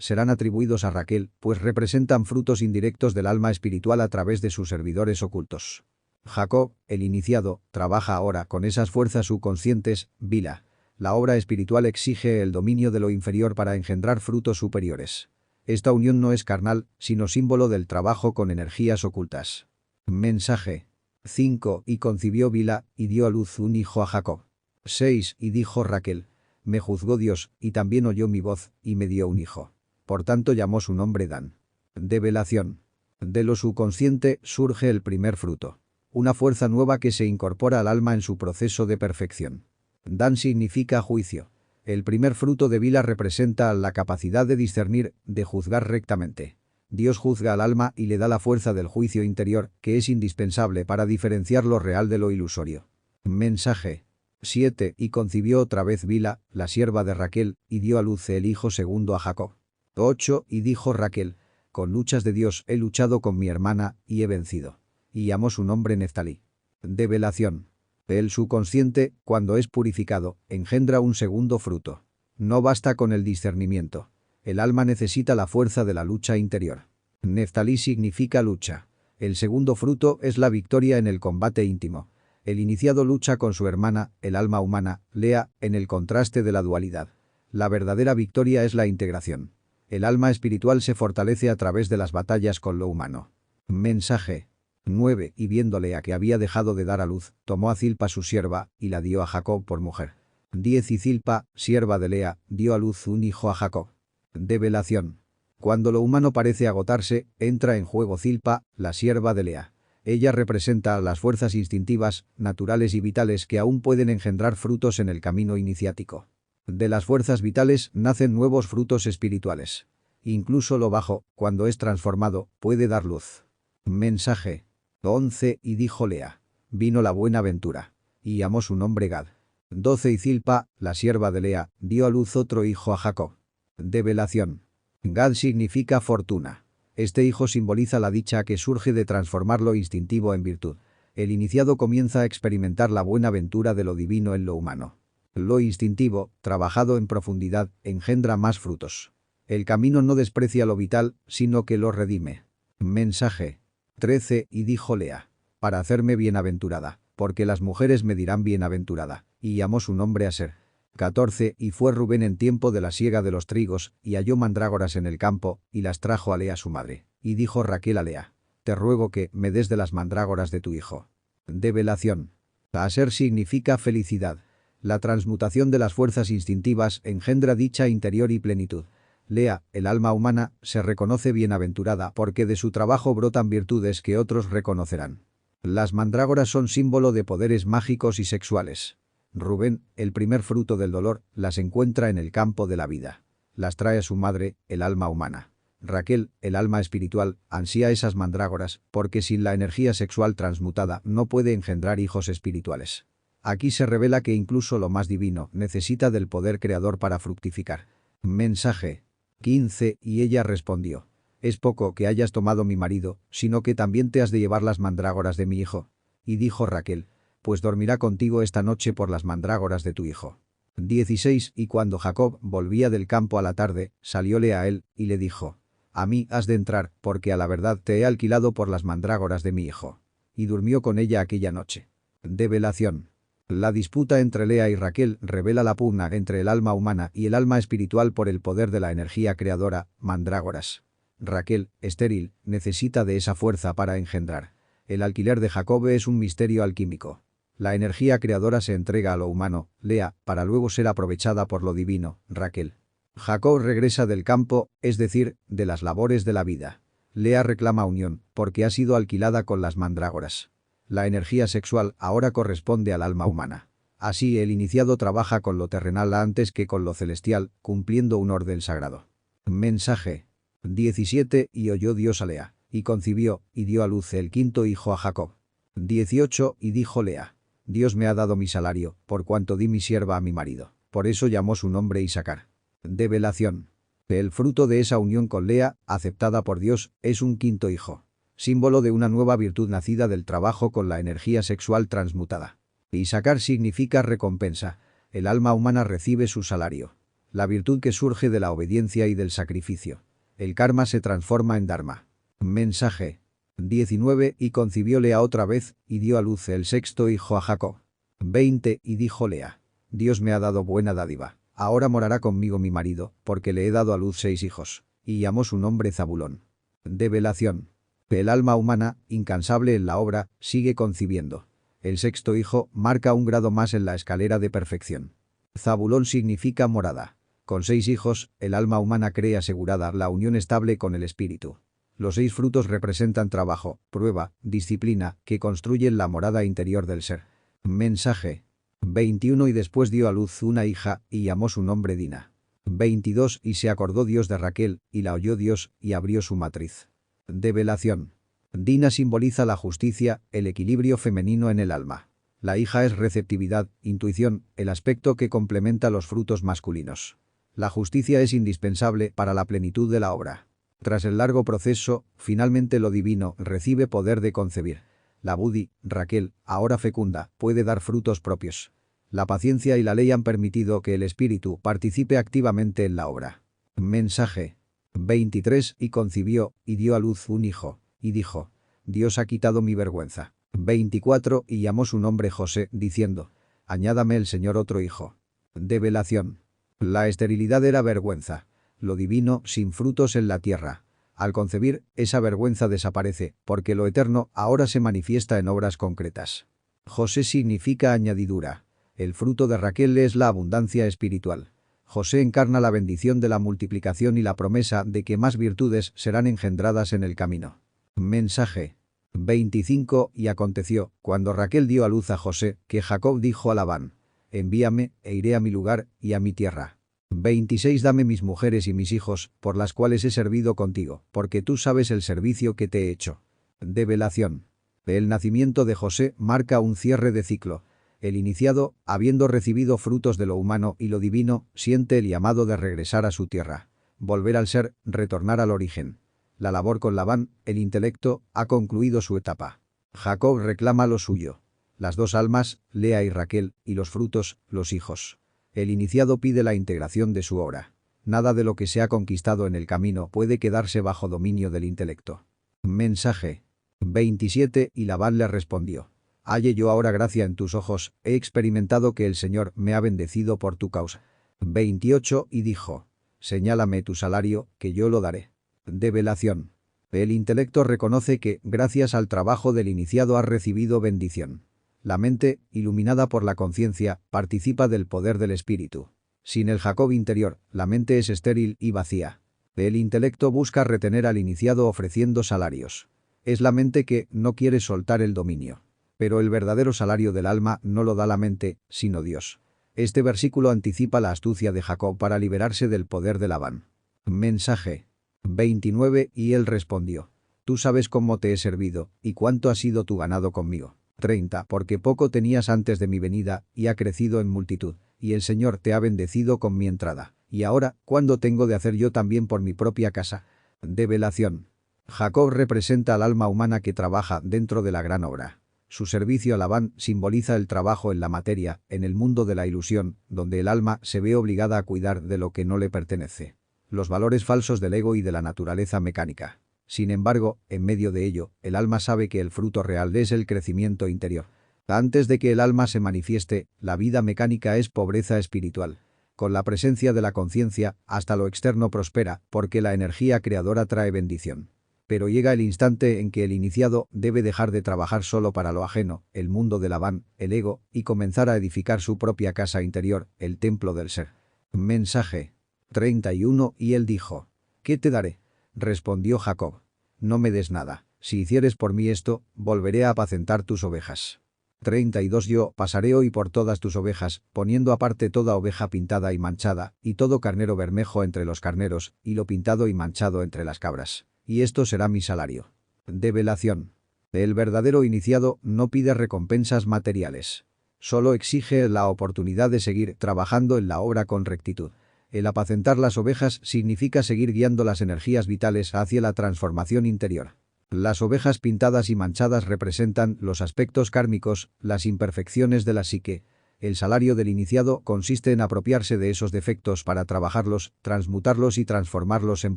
serán atribuidos a Raquel, pues representan frutos indirectos del alma espiritual a través de sus servidores ocultos. Jacob, el iniciado, trabaja ahora con esas fuerzas subconscientes, Bila. La obra espiritual exige el dominio de lo inferior para engendrar frutos superiores. Esta unión no es carnal, sino símbolo del trabajo con energías ocultas. Mensaje. 5. Y concibió Bila, y dio a luz un hijo a Jacob. 6. Y dijo Raquel: me juzgó Dios, y también oyó mi voz, y me dio un hijo. Por tanto llamó su nombre Dan. Develación. De lo subconsciente surge el primer fruto. Una fuerza nueva que se incorpora al alma en su proceso de perfección. Dan significa juicio. El primer fruto de Bila representa la capacidad de discernir, de juzgar rectamente. Dios juzga al alma y le da la fuerza del juicio interior, que es indispensable para diferenciar lo real de lo ilusorio. Mensaje. 7. Y concibió otra vez Bila, la sierva de Raquel, y dio a luz el hijo segundo a Jacob. 8. Y dijo Raquel: con luchas de Dios he luchado con mi hermana, y he vencido. Y llamó su nombre Neftalí. Develación. El subconsciente, cuando es purificado, engendra un segundo fruto. No basta con el discernimiento. El alma necesita la fuerza de la lucha interior. Neftalí significa lucha. El segundo fruto es la victoria en el combate íntimo. El iniciado lucha con su hermana, el alma humana, Lea, en el contraste de la dualidad. La verdadera victoria es la integración. El alma espiritual se fortalece a través de las batallas con lo humano. Mensaje. 9. Y viendo Lea que había dejado de dar a luz, tomó a Zilpa su sierva, y la dio a Jacob por mujer. 10. Y Zilpa, sierva de Lea, dio a luz un hijo a Jacob. Develación. Cuando lo humano parece agotarse, entra en juego Zilpa, la sierva de Lea. Ella representa las fuerzas instintivas, naturales y vitales que aún pueden engendrar frutos en el camino iniciático. De las fuerzas vitales nacen nuevos frutos espirituales. Incluso lo bajo, cuando es transformado, puede dar luz. Mensaje. 11. Y dijo Lea: vino la buena ventura. Y llamó su nombre Gad. 12. Y Zilpa, la sierva de Lea, dio a luz otro hijo a Jacob. Develación. Gad significa fortuna. Este hijo simboliza la dicha que surge de transformar lo instintivo en virtud. El iniciado comienza a experimentar la buena ventura de lo divino en lo humano. Lo instintivo, trabajado en profundidad, engendra más frutos. El camino no desprecia lo vital, sino que lo redime. Mensaje. 13. Y dijo Lea: para hacerme bienaventurada, porque las mujeres me dirán bienaventurada. Y llamó su nombre Aser. 14. Y fue Rubén en tiempo de la siega de los trigos, y halló mandrágoras en el campo, y las trajo a Lea su madre. Y dijo Raquel a Lea: te ruego que me des de las mandrágoras de tu hijo. Develación. Aser significa felicidad. La transmutación de las fuerzas instintivas engendra dicha interior y plenitud. Lea, el alma humana, se reconoce bienaventurada porque de su trabajo brotan virtudes que otros reconocerán. Las mandrágoras son símbolo de poderes mágicos y sexuales. Rubén, el primer fruto del dolor, las encuentra en el campo de la vida. Las trae a su madre, el alma humana. Raquel, el alma espiritual, ansía esas mandrágoras, porque sin la energía sexual transmutada no puede engendrar hijos espirituales. Aquí se revela que incluso lo más divino necesita del poder creador para fructificar. Mensaje. 15. Y ella respondió: es poco que hayas tomado mi marido, sino que también te has de llevar las mandrágoras de mi hijo. Y dijo Raquel: pues dormirá contigo esta noche por las mandrágoras de tu hijo. 16. Y cuando Jacob volvía del campo a la tarde, salióle a él, y le dijo: a mí has de entrar, porque a la verdad te he alquilado por las mandrágoras de mi hijo. Y durmió con ella aquella noche. Develación. La disputa entre Lea y Raquel revela la pugna entre el alma humana y el alma espiritual por el poder de la energía creadora, mandrágoras. Raquel, estéril, necesita de esa fuerza para engendrar. El alquiler de Jacob es un misterio alquímico. La energía creadora se entrega a lo humano, Lea, para luego ser aprovechada por lo divino, Raquel. Jacob regresa del campo, es decir, de las labores de la vida. Lea reclama unión, porque ha sido alquilada con las mandrágoras. La energía sexual ahora corresponde al alma humana. Así el iniciado trabaja con lo terrenal antes que con lo celestial, cumpliendo un orden sagrado. Mensaje. 17. Y oyó Dios a Lea, y concibió, y dio a luz el quinto hijo a Jacob. 18. Y dijo Lea: Dios me ha dado mi salario, por cuanto di mi sierva a mi marido. Por eso llamó su nombre Isacar. Develación. El fruto de esa unión con Lea, aceptada por Dios, es un quinto hijo. símbolo de una nueva virtud nacida del trabajo con la energía sexual transmutada. Isakar significa recompensa. El alma humana recibe su salario. La virtud que surge de la obediencia y del sacrificio. El karma se transforma en dharma. Mensaje. 19 Y concibió Lea otra vez, y dio a luz el sexto hijo a Jacob. 20 Y dijo Lea: Dios me ha dado buena dádiva. Ahora morará conmigo mi marido, porque le he dado a luz 6 hijos. Y llamó su nombre Zabulón. Develación. El alma humana, incansable en la obra, sigue concibiendo. El sexto hijo marca un grado más en la escalera de perfección. Zabulón significa morada. Con 6 hijos, el alma humana cree asegurada la unión estable con el espíritu. Los 6 frutos representan trabajo, prueba, disciplina, que construyen la morada interior del ser. Mensaje. 21 Y después dio a luz una hija, y llamó su nombre Dina. 22 Y se acordó Dios de Raquel, y la oyó Dios, y abrió su matriz. Develación. Dina simboliza la justicia, el equilibrio femenino en el alma. La hija es receptividad, intuición, el aspecto que complementa los frutos masculinos. La justicia es indispensable para la plenitud de la obra. Tras el largo proceso, finalmente lo divino recibe poder de concebir. La Buddhi, Raquel, ahora fecunda, puede dar frutos propios. La paciencia y la ley han permitido que el espíritu participe activamente en la obra. Mensaje. 23 Y concibió, y dio a luz un hijo, y dijo: Dios ha quitado mi vergüenza. 24 Y llamó su nombre José, diciendo: Añádame el Señor otro hijo. Develación. La esterilidad era vergüenza. Lo divino sin frutos en la tierra. Al concebir, esa vergüenza desaparece, porque lo eterno ahora se manifiesta en obras concretas. José significa añadidura. El fruto de Raquel es la abundancia espiritual. José encarna la bendición de la multiplicación y la promesa de que más virtudes serán engendradas en el camino. Mensaje. 25 Y aconteció, cuando Raquel dio a luz a José, que Jacob dijo a Labán: Envíame, e iré a mi lugar y a mi tierra. 26 Dame mis mujeres y mis hijos, por las cuales he servido contigo, porque tú sabes el servicio que te he hecho. Develación. El nacimiento de José marca un cierre de ciclo. El iniciado, habiendo recibido frutos de lo humano y lo divino, siente el llamado de regresar a su tierra. Volver al ser, retornar al origen. La labor con Labán, el intelecto, ha concluido su etapa. Jacob reclama lo suyo. Las dos almas, Lea y Raquel, y los frutos, los hijos. El iniciado pide la integración de su obra. Nada de lo que se ha conquistado en el camino puede quedarse bajo dominio del intelecto. Mensaje. 27 Y Labán le respondió: Halle yo ahora gracia en tus ojos, he experimentado que el Señor me ha bendecido por tu causa. 28 Y dijo: Señálame tu salario, que yo lo daré. Develación. El intelecto reconoce que, gracias al trabajo del iniciado, ha recibido bendición. La mente, iluminada por la conciencia, participa del poder del espíritu. Sin el Jacob interior, la mente es estéril y vacía. El intelecto busca retener al iniciado ofreciendo salarios. Es la mente que no quiere soltar el dominio. Pero el verdadero salario del alma no lo da la mente, sino Dios. Este versículo anticipa la astucia de Jacob para liberarse del poder de Labán. Mensaje. 29 Y él respondió: Tú sabes cómo te he servido, y cuánto ha sido tu ganado conmigo. 30 Porque poco tenías antes de mi venida, y ha crecido en multitud, y el Señor te ha bendecido con mi entrada. Y ahora, ¿cuándo tengo de hacer yo también por mi propia casa? Develación. Jacob representa al alma humana que trabaja dentro de la gran obra. Su servicio a Labán simboliza el trabajo en la materia, en el mundo de la ilusión, donde el alma se ve obligada a cuidar de lo que no le pertenece. Los valores falsos del ego y de la naturaleza mecánica. Sin embargo, en medio de ello, el alma sabe que el fruto real es el crecimiento interior. Antes de que el alma se manifieste, la vida mecánica es pobreza espiritual. Con la presencia de la conciencia, hasta lo externo prospera, porque la energía creadora trae bendición. Pero llega el instante en que el iniciado debe dejar de trabajar solo para lo ajeno, el mundo de Labán, el ego, y comenzar a edificar su propia casa interior, el templo del ser. Mensaje. 31 Y él dijo: ¿Qué te daré? Respondió Jacob: No me des nada. Si hicieres por mí esto, volveré a apacentar tus ovejas. 32 Yo pasaré hoy por todas tus ovejas, poniendo aparte toda oveja pintada y manchada, y todo carnero bermejo entre los carneros, y lo pintado y manchado entre las cabras. Y esto será mi salario. Develación. El verdadero iniciado no pide recompensas materiales. Solo exige la oportunidad de seguir trabajando en la obra con rectitud. El apacentar las ovejas significa seguir guiando las energías vitales hacia la transformación interior. Las ovejas pintadas y manchadas representan los aspectos kármicos, las imperfecciones de la psique. El salario del iniciado consiste en apropiarse de esos defectos para trabajarlos, transmutarlos y transformarlos en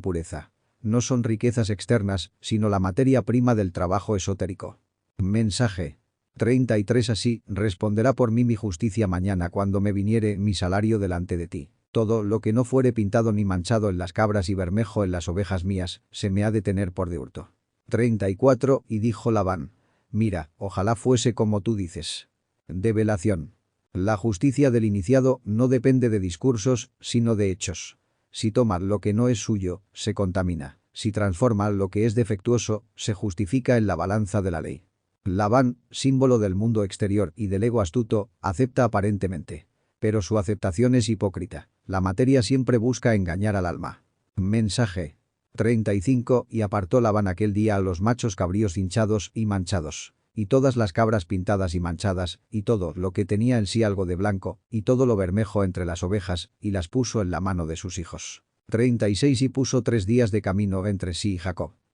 pureza. No son riquezas externas, sino la materia prima del trabajo esotérico. Mensaje 33. Así responderá por mí mi justicia mañana cuando me viniere mi salario delante de ti. Todo lo que no fuere pintado ni manchado en las cabras y bermejo en las ovejas mías, se me ha de tener por de hurto. 34. Y dijo Labán: mira, ojalá fuese como tú dices. Develación. La justicia del iniciado no depende de discursos, sino de hechos. Si toma lo que no es suyo, se contamina. Si transforma lo que es defectuoso, se justifica en la balanza de la ley. Labán, símbolo del mundo exterior y del ego astuto, acepta aparentemente. Pero su aceptación es hipócrita. La materia siempre busca engañar al alma. Mensaje 35. Y apartó Labán aquel día a los machos cabríos hinchados y manchados, y todas las cabras pintadas y manchadas, y todo lo que tenía en sí algo de blanco, y todo lo bermejo entre las ovejas, y las puso en la mano de sus hijos. 36. Y puso 3 días de camino entre sí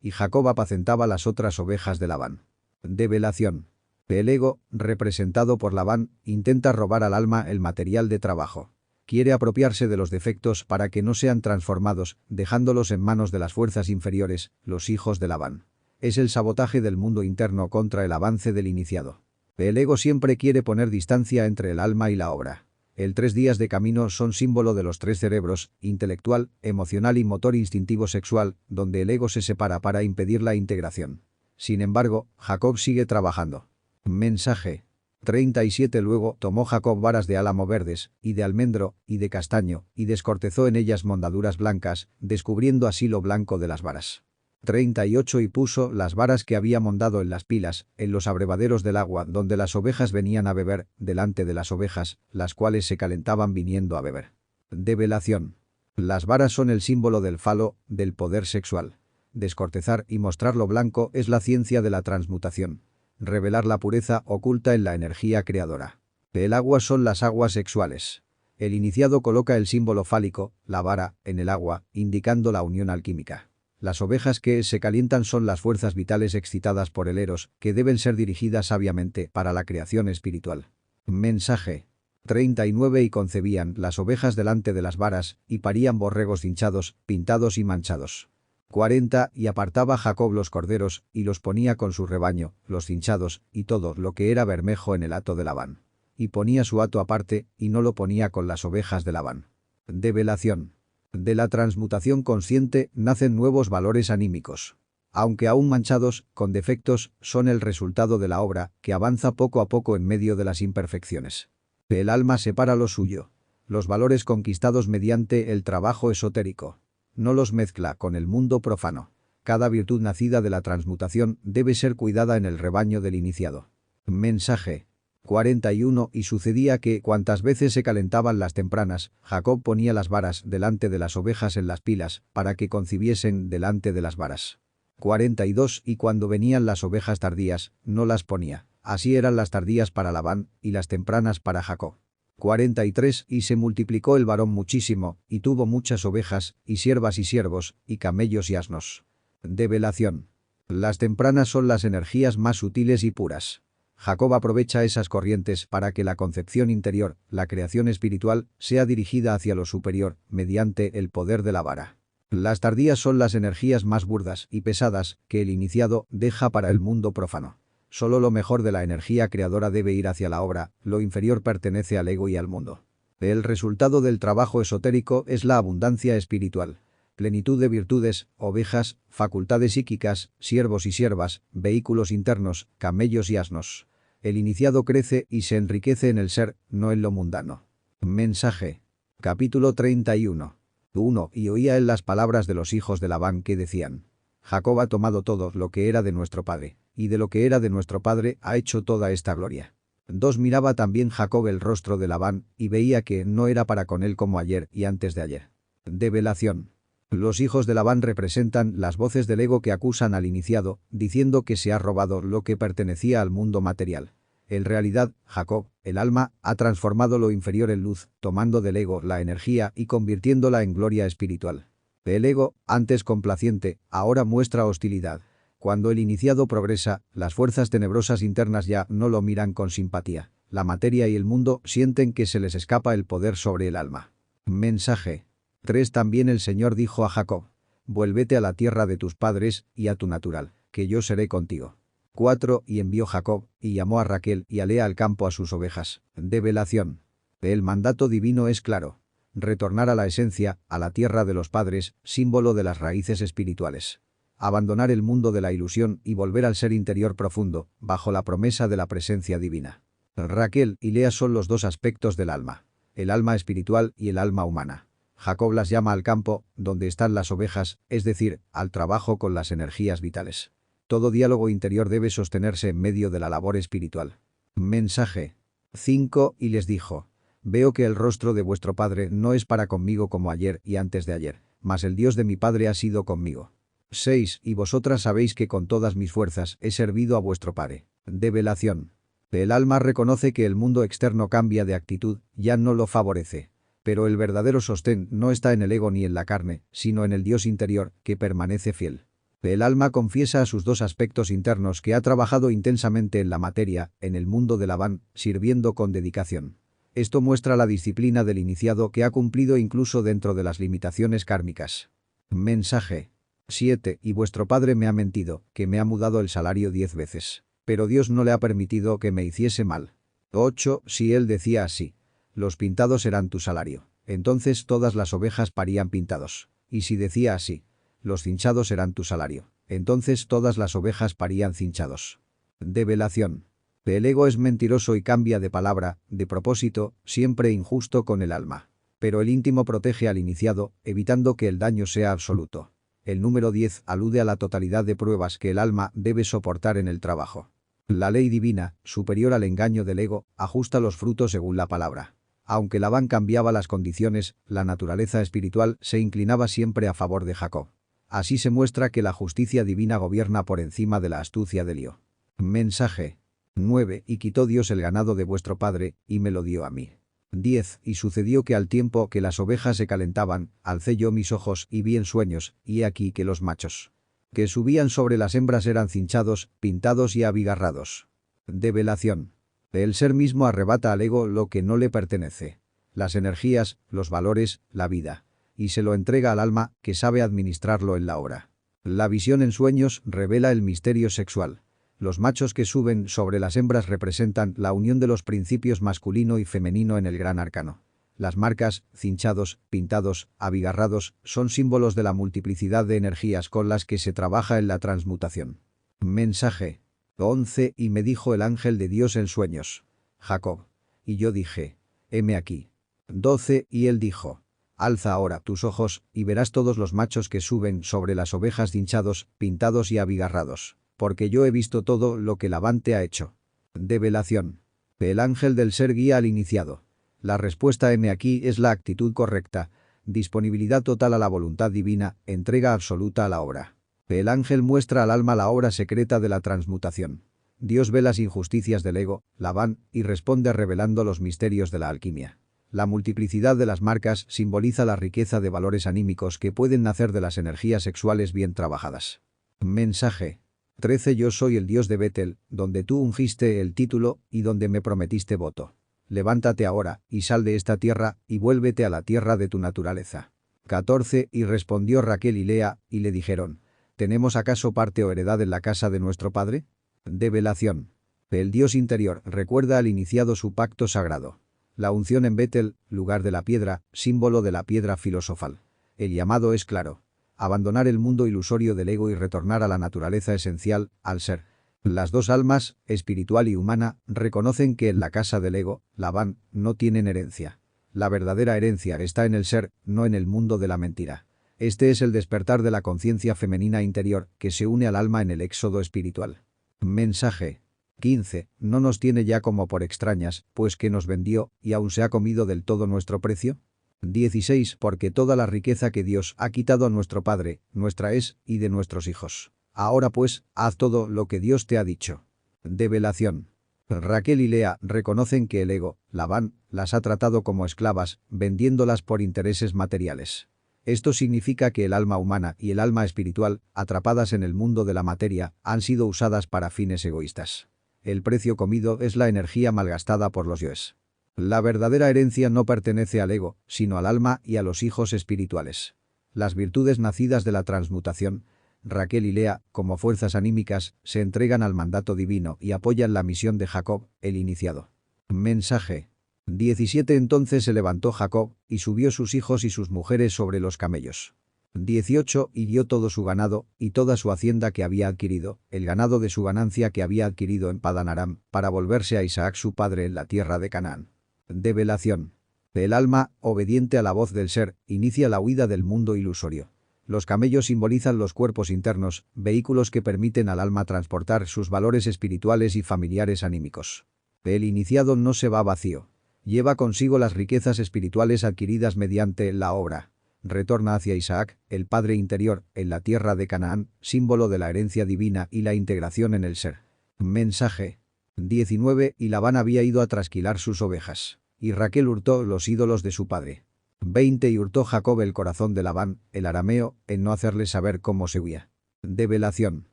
y Jacob apacentaba las otras ovejas de Labán. Develación. El ego, representado por Labán, intenta robar al alma el material de trabajo. Quiere apropiarse de los defectos para que no sean transformados, dejándolos en manos de las fuerzas inferiores, los hijos de Labán. Es el sabotaje del mundo interno contra el avance del iniciado. El ego siempre quiere poner distancia entre el alma y la obra. El 3 días de camino son símbolo de los 3 cerebros, intelectual, emocional y motor instintivo sexual, donde el ego se separa para impedir la integración. Sin embargo, Jacob sigue trabajando. Mensaje 37. Luego tomó Jacob varas de álamo verdes, y de almendro, y de castaño, y descortezó en ellas mondaduras blancas, descubriendo así lo blanco de las varas. 38. Y puso las varas que había mondado en las pilas, en los abrevaderos del agua donde las ovejas venían a beber, delante de las ovejas, las cuales se calentaban viniendo a beber. Develación. Las varas son el símbolo del falo, del poder sexual. Descortezar y mostrar lo blanco es la ciencia de la transmutación. Revelar la pureza oculta en la energía creadora. El agua son las aguas sexuales. El iniciado coloca el símbolo fálico, la vara, en el agua, indicando la unión alquímica. Las ovejas que se calientan son las fuerzas vitales excitadas por el eros, que deben ser dirigidas sabiamente para la creación espiritual. Mensaje 39. Y concebían las ovejas delante de las varas, y parían borregos hinchados, pintados y manchados. 40. Y apartaba Jacob los corderos, y los ponía con su rebaño, los hinchados, y todo lo que era bermejo en el hato de Labán. Y ponía su hato aparte, y no lo ponía con las ovejas de Labán. Develación. De la transmutación consciente nacen nuevos valores anímicos. Aunque aún manchados, con defectos, son el resultado de la obra, que avanza poco a poco en medio de las imperfecciones. El alma separa lo suyo. Los valores conquistados mediante el trabajo esotérico. No los mezcla con el mundo profano. Cada virtud nacida de la transmutación debe ser cuidada en el rebaño del iniciado. Mensaje 41. Y sucedía que, cuantas veces se calentaban las tempranas, Jacob ponía las varas delante de las ovejas en las pilas, para que concibiesen delante de las varas. 42. Y cuando venían las ovejas tardías, no las ponía. Así eran las tardías para Labán, y las tempranas para Jacob. 43. Y se multiplicó el varón muchísimo, y tuvo muchas ovejas, y siervas y siervos, y camellos y asnos. Develación. Las tempranas son las energías más sutiles y puras. Jacob aprovecha esas corrientes para que la concepción interior, la creación espiritual, sea dirigida hacia lo superior, mediante el poder de la vara. Las tardías son las energías más burdas y pesadas que el iniciado deja para el mundo profano. Solo lo mejor de la energía creadora debe ir hacia la obra, lo inferior pertenece al ego y al mundo. El resultado del trabajo esotérico es la abundancia espiritual. Plenitud de virtudes, ovejas, facultades psíquicas, siervos y siervas, vehículos internos, camellos y asnos. El iniciado crece y se enriquece en el ser, no en lo mundano. Mensaje. Capítulo 31. 1. Y oía él las palabras de los hijos de Labán que decían: Jacob ha tomado todo lo que era de nuestro padre, y de lo que era de nuestro padre ha hecho toda esta gloria. 2. Miraba también Jacob el rostro de Labán, y veía que no era para con él como ayer y antes de ayer. Develación. Los hijos de Labán representan las voces del ego que acusan al iniciado, diciendo que se ha robado lo que pertenecía al mundo material. En realidad, Jacob, el alma, ha transformado lo inferior en luz, tomando del ego la energía y convirtiéndola en gloria espiritual. El ego, antes complaciente, ahora muestra hostilidad. Cuando el iniciado progresa, las fuerzas tenebrosas internas ya no lo miran con simpatía. La materia y el mundo sienten que se les escapa el poder sobre el alma. Mensaje 3. También el Señor dijo a Jacob: vuélvete a la tierra de tus padres y a tu natural, que yo seré contigo. 4. Y envió Jacob, y llamó a Raquel y a Lea al campo a sus ovejas. Develación. El mandato divino es claro. Retornar a la esencia, a la tierra de los padres, símbolo de las raíces espirituales. Abandonar el mundo de la ilusión y volver al ser interior profundo, bajo la promesa de la presencia divina. Raquel y Lea son los dos aspectos del alma. El alma espiritual y el alma humana. Jacob las llama al campo, donde están las ovejas, es decir, al trabajo con las energías vitales. Todo diálogo interior debe sostenerse en medio de la labor espiritual. Mensaje 5. Y les dijo: veo que el rostro de vuestro padre no es para conmigo como ayer y antes de ayer, mas el Dios de mi padre ha sido conmigo. 6. Y vosotras sabéis que con todas mis fuerzas he servido a vuestro padre. Develación. El alma reconoce que el mundo externo cambia de actitud, ya no lo favorece. Pero el verdadero sostén no está en el ego ni en la carne, sino en el Dios interior, que permanece fiel. El alma confiesa a sus dos aspectos internos que ha trabajado intensamente en la materia, en el mundo de Labán, sirviendo con dedicación. Esto muestra la disciplina del iniciado que ha cumplido incluso dentro de las limitaciones kármicas. Mensaje 7. Y vuestro padre me ha mentido, que me ha mudado el salario 10 veces. Pero Dios no le ha permitido que me hiciese mal. 8. Si él decía así: los pintados serán tu salario, entonces todas las ovejas parían pintados. Y si decía así: los cinchados serán tu salario, entonces todas las ovejas parían cinchados. Develación. El ego es mentiroso y cambia de palabra, de propósito, siempre injusto con el alma. Pero el íntimo protege al iniciado, evitando que el daño sea absoluto. El número 10 alude a la totalidad de pruebas que el alma debe soportar en el trabajo. La ley divina, superior al engaño del ego, ajusta los frutos según la palabra. Aunque Labán cambiaba las condiciones, la naturaleza espiritual se inclinaba siempre a favor de Jacob. Así se muestra que la justicia divina gobierna por encima de la astucia de Lío. Mensaje 9. Y quitó Dios el ganado de vuestro padre, y me lo dio a mí. 10. Y sucedió que al tiempo que las ovejas se calentaban, alcé yo mis ojos y vi en sueños, y he aquí que los machos que subían sobre las hembras eran cinchados, pintados y abigarrados. Develación. El ser mismo arrebata al ego lo que no le pertenece. Las energías, los valores, la vida. Y se lo entrega al alma, que sabe administrarlo en la obra. La visión en sueños revela el misterio sexual. Los machos que suben sobre las hembras representan la unión de los principios masculino y femenino en el gran arcano. Las marcas, cinchados, pintados, abigarrados, son símbolos de la multiplicidad de energías con las que se trabaja en la transmutación. Mensaje 11. Y me dijo el ángel de Dios en sueños: Jacob. Y yo dije: heme aquí. 12. Y él dijo: alza ahora tus ojos, y verás todos los machos que suben sobre las ovejas cinchados, pintados y abigarrados, porque yo he visto todo lo que Labán te ha hecho. Develación. El ángel del ser guía al iniciado. La respuesta heme aquí es la actitud correcta. Disponibilidad total a la voluntad divina, entrega absoluta a la obra. El ángel muestra al alma la obra secreta de la transmutación. Dios ve las injusticias del ego, Labán, y responde revelando los misterios de la alquimia. La multiplicidad de las marcas simboliza la riqueza de valores anímicos que pueden nacer de las energías sexuales bien trabajadas. Mensaje 13. Yo soy el Dios de Betel, donde tú ungiste el título y donde me prometiste voto. Levántate ahora, y sal de esta tierra, y vuélvete a la tierra de tu naturaleza. 14. Y respondió Raquel y Lea, y le dijeron: ¿tenemos acaso parte o heredad en la casa de nuestro padre? Develación. El Dios interior recuerda al iniciado su pacto sagrado. La unción en Betel, lugar de la piedra, símbolo de la piedra filosofal. El llamado es claro: abandonar el mundo ilusorio del ego y retornar a la naturaleza esencial, al ser. Las dos almas, espiritual y humana, reconocen que en la casa del ego, Labán, no tienen herencia. La verdadera herencia está en el ser, no en el mundo de la mentira. Este es el despertar de la conciencia femenina interior, que se une al alma en el éxodo espiritual. Mensaje 15. No nos tiene ya como por extrañas, pues que nos vendió, y aún se ha comido del todo nuestro precio. 16. Porque toda la riqueza que Dios ha quitado a nuestro Padre, nuestra es, y de nuestros hijos. Ahora pues, haz todo lo que Dios te ha dicho. Develación. Raquel y Lea reconocen que el ego, Labán, las ha tratado como esclavas, vendiéndolas por intereses materiales. Esto significa que el alma humana y el alma espiritual, atrapadas en el mundo de la materia, han sido usadas para fines egoístas. El precio comido es la energía malgastada por los yoes. La verdadera herencia no pertenece al ego, sino al alma y a los hijos espirituales. Las virtudes nacidas de la transmutación, Raquel y Lea, como fuerzas anímicas, se entregan al mandato divino y apoyan la misión de Jacob, el iniciado. Mensaje 17. Entonces se levantó Jacob, y subió sus hijos y sus mujeres sobre los camellos. 18. Y dio todo su ganado, y toda su hacienda que había adquirido, el ganado de su ganancia que había adquirido en Padan Aram, para volverse a Isaac su padre en la tierra de Canaán. Develación. El alma, obediente a la voz del ser, inicia la huida del mundo ilusorio. Los camellos simbolizan los cuerpos internos, vehículos que permiten al alma transportar sus valores espirituales y familiares anímicos. El iniciado no se va vacío. Lleva consigo las riquezas espirituales adquiridas mediante la obra. Retorna hacia Isaac, el padre interior, en la tierra de Canaán, símbolo de la herencia divina y la integración en el ser. Mensaje 19. Y Labán había ido a trasquilar sus ovejas. Y Raquel hurtó los ídolos de su padre. 20. Y hurtó Jacob el corazón de Labán, el arameo, en no hacerle saber cómo se huía. Develación.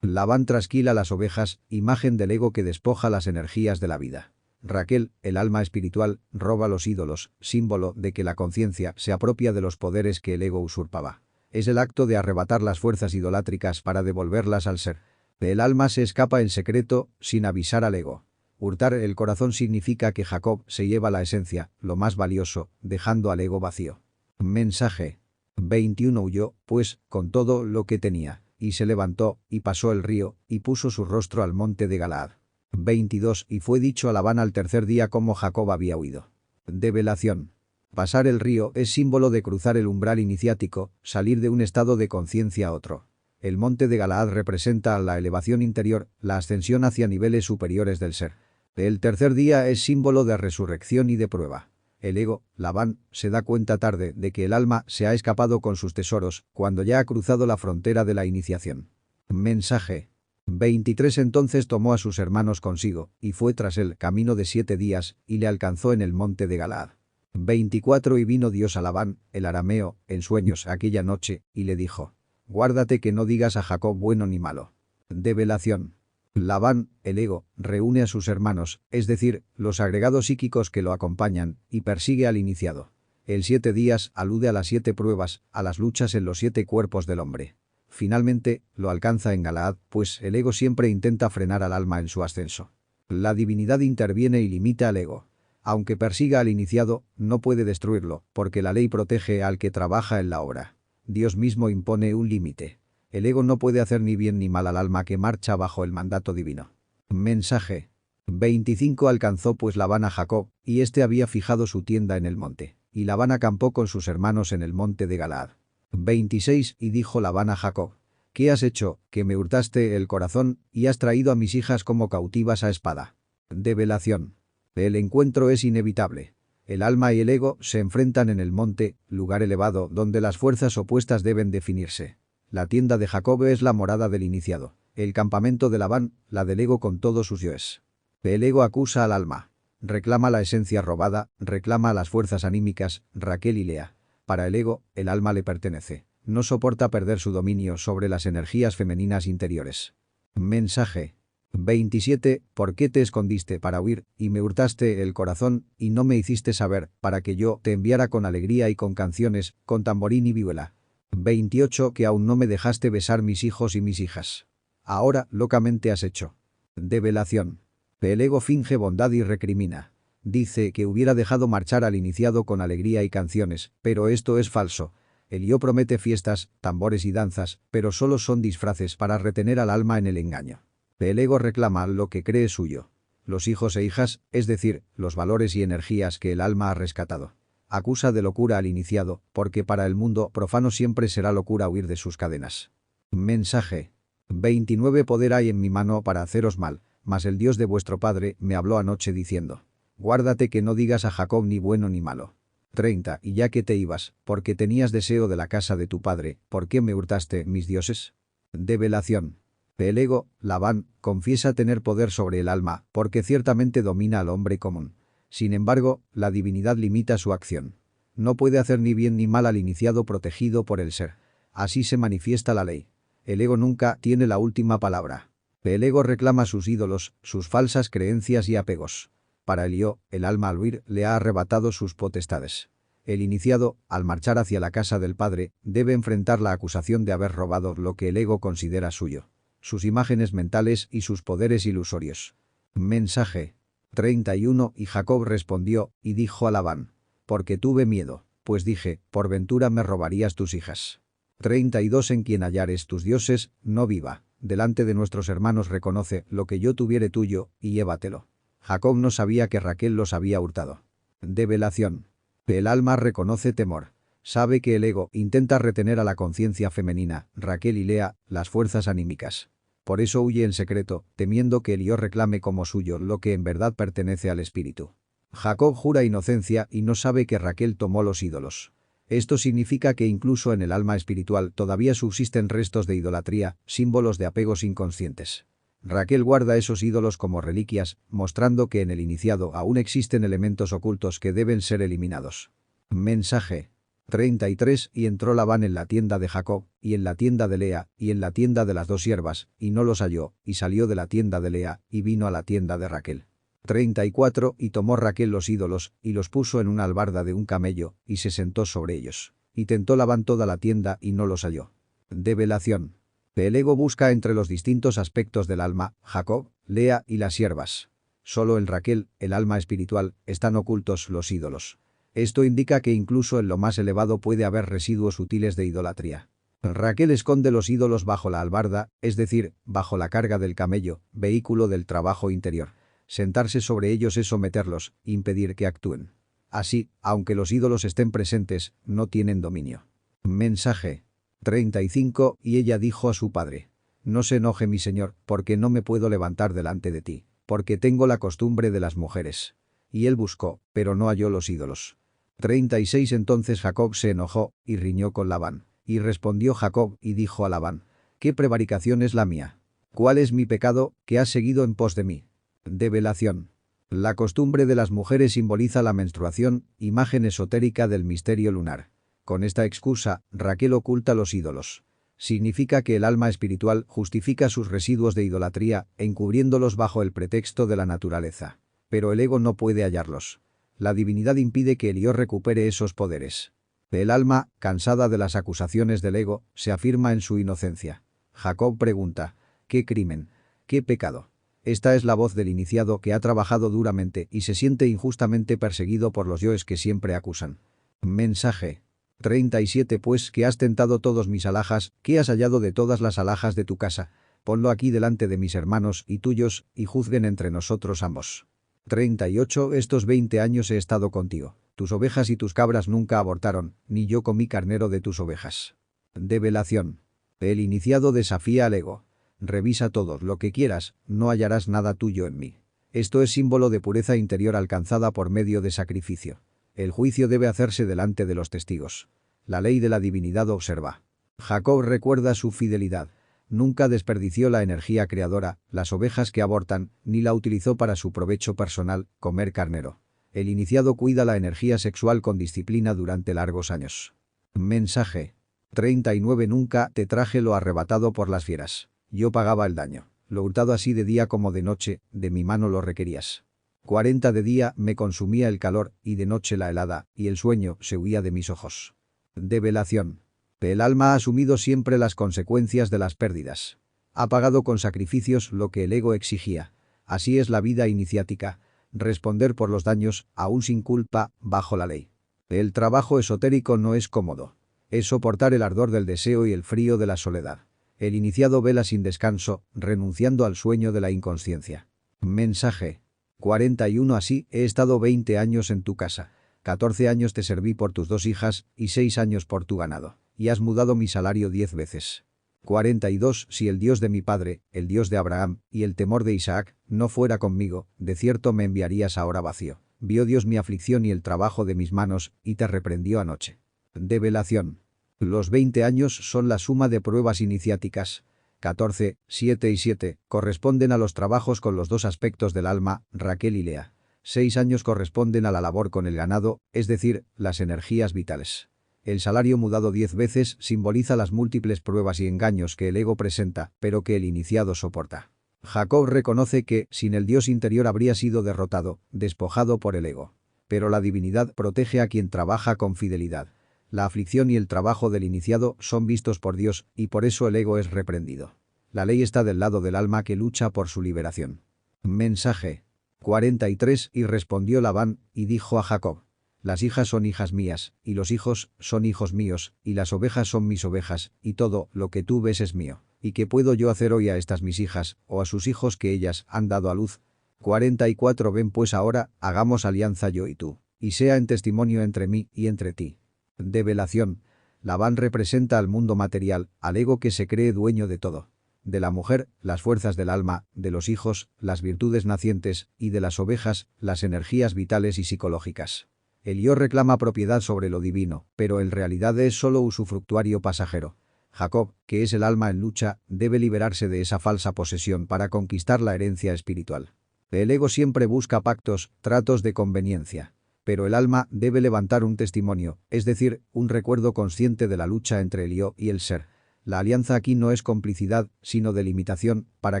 Labán trasquila las ovejas, imagen del ego que despoja las energías de la vida. Raquel, el alma espiritual, roba los ídolos, símbolo de que la conciencia se apropia de los poderes que el ego usurpaba. Es el acto de arrebatar las fuerzas idolátricas para devolverlas al ser. El alma se escapa en secreto, sin avisar al ego. Hurtar el corazón significa que Jacob se lleva la esencia, lo más valioso, dejando al ego vacío. Mensaje 21. Huyó, pues, con todo lo que tenía, y se levantó, y pasó el río, y puso su rostro al monte de Galaad. 22. Y fue dicho a Labán al tercer día cómo Jacob había huido. Develación. Pasar el río es símbolo de cruzar el umbral iniciático, salir de un estado de conciencia a otro. El monte de Galaad representa la elevación interior, la ascensión hacia niveles superiores del ser. El tercer día es símbolo de resurrección y de prueba. El ego, Labán, se da cuenta tarde de que el alma se ha escapado con sus tesoros cuando ya ha cruzado la frontera de la iniciación. Mensaje 23. Entonces tomó a sus hermanos consigo, y fue tras él camino de 7 días, y le alcanzó en el monte de Galaad. 24. Y vino Dios a Labán, el arameo, en sueños aquella noche, y le dijo: guárdate que no digas a Jacob bueno ni malo. Develación. Labán, el ego, reúne a sus hermanos, es decir, los agregados psíquicos que lo acompañan, y persigue al iniciado. El 7 días alude a las 7 pruebas, a las luchas en los 7 cuerpos del hombre. Finalmente, lo alcanza en Galaad, pues el ego siempre intenta frenar al alma en su ascenso. La divinidad interviene y limita al ego. Aunque persiga al iniciado, no puede destruirlo, porque la ley protege al que trabaja en la obra. Dios mismo impone un límite. El ego no puede hacer ni bien ni mal al alma que marcha bajo el mandato divino. Mensaje 25. Alcanzó pues Labán a Jacob, y éste había fijado su tienda en el monte, y Labán acampó con sus hermanos en el monte de Galaad. 26. Y dijo Labán a Jacob: ¿qué has hecho, que me hurtaste el corazón, y has traído a mis hijas como cautivas a espada? Develación. El encuentro es inevitable. El alma y el ego se enfrentan en el monte, lugar elevado donde las fuerzas opuestas deben definirse. La tienda de Jacob es la morada del iniciado. El campamento de Labán, la del ego con todos sus yoes. El ego acusa al alma. Reclama la esencia robada, reclama las fuerzas anímicas, Raquel y Lea. Para el ego, el alma le pertenece. No soporta perder su dominio sobre las energías femeninas interiores. Mensaje 27. ¿Por qué te escondiste para huir, y me hurtaste el corazón, y no me hiciste saber, para que yo te enviara con alegría y con canciones, con tamborín y vihuela? 28. Que aún no me dejaste besar mis hijos y mis hijas. Ahora, locamente has hecho. Develación. El ego finge bondad y recrimina. Dice que hubiera dejado marchar al iniciado con alegría y canciones, pero esto es falso. El yo promete fiestas, tambores y danzas, pero solo son disfraces para retener al alma en el engaño. El ego reclama lo que cree suyo. Los hijos e hijas, es decir, los valores y energías que el alma ha rescatado. Acusa de locura al iniciado, porque para el mundo profano siempre será locura huir de sus cadenas. Mensaje 29. Poder hay en mi mano para haceros mal, mas el Dios de vuestro padre me habló anoche diciendo: guárdate que no digas a Jacob ni bueno ni malo. 30. Y ya que te ibas, porque tenías deseo de la casa de tu padre, ¿por qué me hurtaste mis dioses? Develación. El ego, Labán, confiesa tener poder sobre el alma, porque ciertamente domina al hombre común. Sin embargo, la divinidad limita su acción. No puede hacer ni bien ni mal al iniciado protegido por el ser. Así se manifiesta la ley. El ego nunca tiene la última palabra. El ego reclama sus ídolos, sus falsas creencias y apegos. Para el yo, el alma al huir le ha arrebatado sus potestades. El iniciado, al marchar hacia la casa del Padre, debe enfrentar la acusación de haber robado lo que el ego considera suyo. Sus imágenes mentales y sus poderes ilusorios. Mensaje 31. Y Jacob respondió, y dijo a Labán: porque tuve miedo, pues dije, por ventura me robarías tus hijas. 32. En quien hallares tus dioses, no viva. Delante de nuestros hermanos reconoce lo que yo tuviere tuyo, y llévatelo. Jacob no sabía que Raquel los había hurtado. Develación. El alma reconoce temor. Sabe que el ego intenta retener a la conciencia femenina, Raquel y Lea, las fuerzas anímicas. Por eso huye en secreto, temiendo que el yo reclame como suyo lo que en verdad pertenece al espíritu. Jacob jura inocencia y no sabe que Raquel tomó los ídolos. Esto significa que incluso en el alma espiritual todavía subsisten restos de idolatría, símbolos de apegos inconscientes. Raquel guarda esos ídolos como reliquias, mostrando que en el iniciado aún existen elementos ocultos que deben ser eliminados. Mensaje 33. Y entró Labán en la tienda de Jacob, y en la tienda de Lea, y en la tienda de las dos siervas, y no los halló, y salió de la tienda de Lea, y vino a la tienda de Raquel. 34. Y tomó Raquel los ídolos, y los puso en una albarda de un camello, y se sentó sobre ellos. Y tentó Labán toda la tienda, y no los halló. Develación. El ego busca entre los distintos aspectos del alma, Jacob, Lea y las siervas. Solo en Raquel, el alma espiritual, están ocultos los ídolos. Esto indica que incluso en lo más elevado puede haber residuos sutiles de idolatría. Raquel esconde los ídolos bajo la albarda, es decir, bajo la carga del camello, vehículo del trabajo interior. Sentarse sobre ellos es someterlos, impedir que actúen. Así, aunque los ídolos estén presentes, no tienen dominio. Mensaje 35. Y ella dijo a su padre: no se enoje mi señor, porque no me puedo levantar delante de ti, porque tengo la costumbre de las mujeres. Y él buscó, pero no halló los ídolos. 36. Entonces Jacob se enojó, y riñó con Labán. Y respondió Jacob, y dijo a Labán: ¿qué prevaricación es la mía? ¿Cuál es mi pecado, que has seguido en pos de mí? Develación. La costumbre de las mujeres simboliza la menstruación, imagen esotérica del misterio lunar. Con esta excusa, Raquel oculta los ídolos. Significa que el alma espiritual justifica sus residuos de idolatría, encubriéndolos bajo el pretexto de la naturaleza. Pero el ego no puede hallarlos. La divinidad impide que el yo recupere esos poderes. El alma, cansada de las acusaciones del ego, se afirma en su inocencia. Jacob pregunta: ¿qué crimen? ¿Qué pecado? Esta es la voz del iniciado que ha trabajado duramente y se siente injustamente perseguido por los yoes que siempre acusan. Mensaje 37. Pues que has tentado todos mis alhajas, ¿qué has hallado de todas las alhajas de tu casa? Ponlo aquí delante de mis hermanos y tuyos, y juzguen entre nosotros ambos. 38. Estos 20 años he estado contigo. Tus ovejas y tus cabras nunca abortaron, ni yo comí carnero de tus ovejas. Develación. El iniciado desafía al ego. Revisa todo lo que quieras, no hallarás nada tuyo en mí. Esto es símbolo de pureza interior alcanzada por medio de sacrificio. El juicio debe hacerse delante de los testigos. La ley de la divinidad observa. Jacob recuerda su fidelidad. Nunca desperdició la energía creadora, las ovejas que abortan, ni la utilizó para su provecho personal, comer carnero. El iniciado cuida la energía sexual con disciplina durante largos años. Mensaje 39. Nunca te traje lo arrebatado por las fieras. Yo pagaba el daño. Lo hurtado así de día como de noche, de mi mano lo requerías. 40. De día me consumía el calor, y de noche la helada, y el sueño se huía de mis ojos. Develación. El alma ha asumido siempre las consecuencias de las pérdidas. Ha pagado con sacrificios lo que el ego exigía. Así es la vida iniciática. Responder por los daños, aún sin culpa, bajo la ley. El trabajo esotérico no es cómodo. Es soportar el ardor del deseo y el frío de la soledad. El iniciado vela sin descanso, renunciando al sueño de la inconsciencia. Mensaje 41. Así, he estado 20 años en tu casa. 14 años te serví por tus 2 hijas, y 6 años por tu ganado. Y has mudado mi salario 10 veces. 42. Si el Dios de mi padre, el Dios de Abraham, y el temor de Isaac, no fuera conmigo, de cierto me enviarías ahora vacío. Vio Dios mi aflicción y el trabajo de mis manos, y te reprendió anoche. Develación. Los 20 años son la suma de pruebas iniciáticas. 14, 7 y 7 corresponden a los trabajos con los dos aspectos del alma, Raquel y Lea. 6 años corresponden a la labor con el ganado, es decir, las energías vitales. El salario mudado 10 veces simboliza las múltiples pruebas y engaños que el ego presenta, pero que el iniciado soporta. Jacob reconoce que, sin el Dios interior habría sido derrotado, despojado por el ego. Pero la divinidad protege a quien trabaja con fidelidad. La aflicción y el trabajo del iniciado son vistos por Dios, y por eso el ego es reprendido. La ley está del lado del alma que lucha por su liberación. Mensaje 43. Y respondió Labán, y dijo a Jacob: las hijas son hijas mías, y los hijos son hijos míos, y las ovejas son mis ovejas, y todo lo que tú ves es mío. ¿Y qué puedo yo hacer hoy a estas mis hijas, o a sus hijos que ellas han dado a luz? 44. Ven pues ahora, hagamos alianza yo y tú, y sea en testimonio entre mí y entre ti. Develación. Labán representa al mundo material, al ego que se cree dueño de todo. De la mujer, las fuerzas del alma, de los hijos, las virtudes nacientes, y de las ovejas, las energías vitales y psicológicas. El yo reclama propiedad sobre lo divino, pero en realidad es solo usufructuario pasajero. Jacob, que es el alma en lucha, debe liberarse de esa falsa posesión para conquistar la herencia espiritual. El ego siempre busca pactos, tratos de conveniencia. Pero el alma debe levantar un testimonio, es decir, un recuerdo consciente de la lucha entre el yo y el ser. La alianza aquí no es complicidad, sino delimitación, para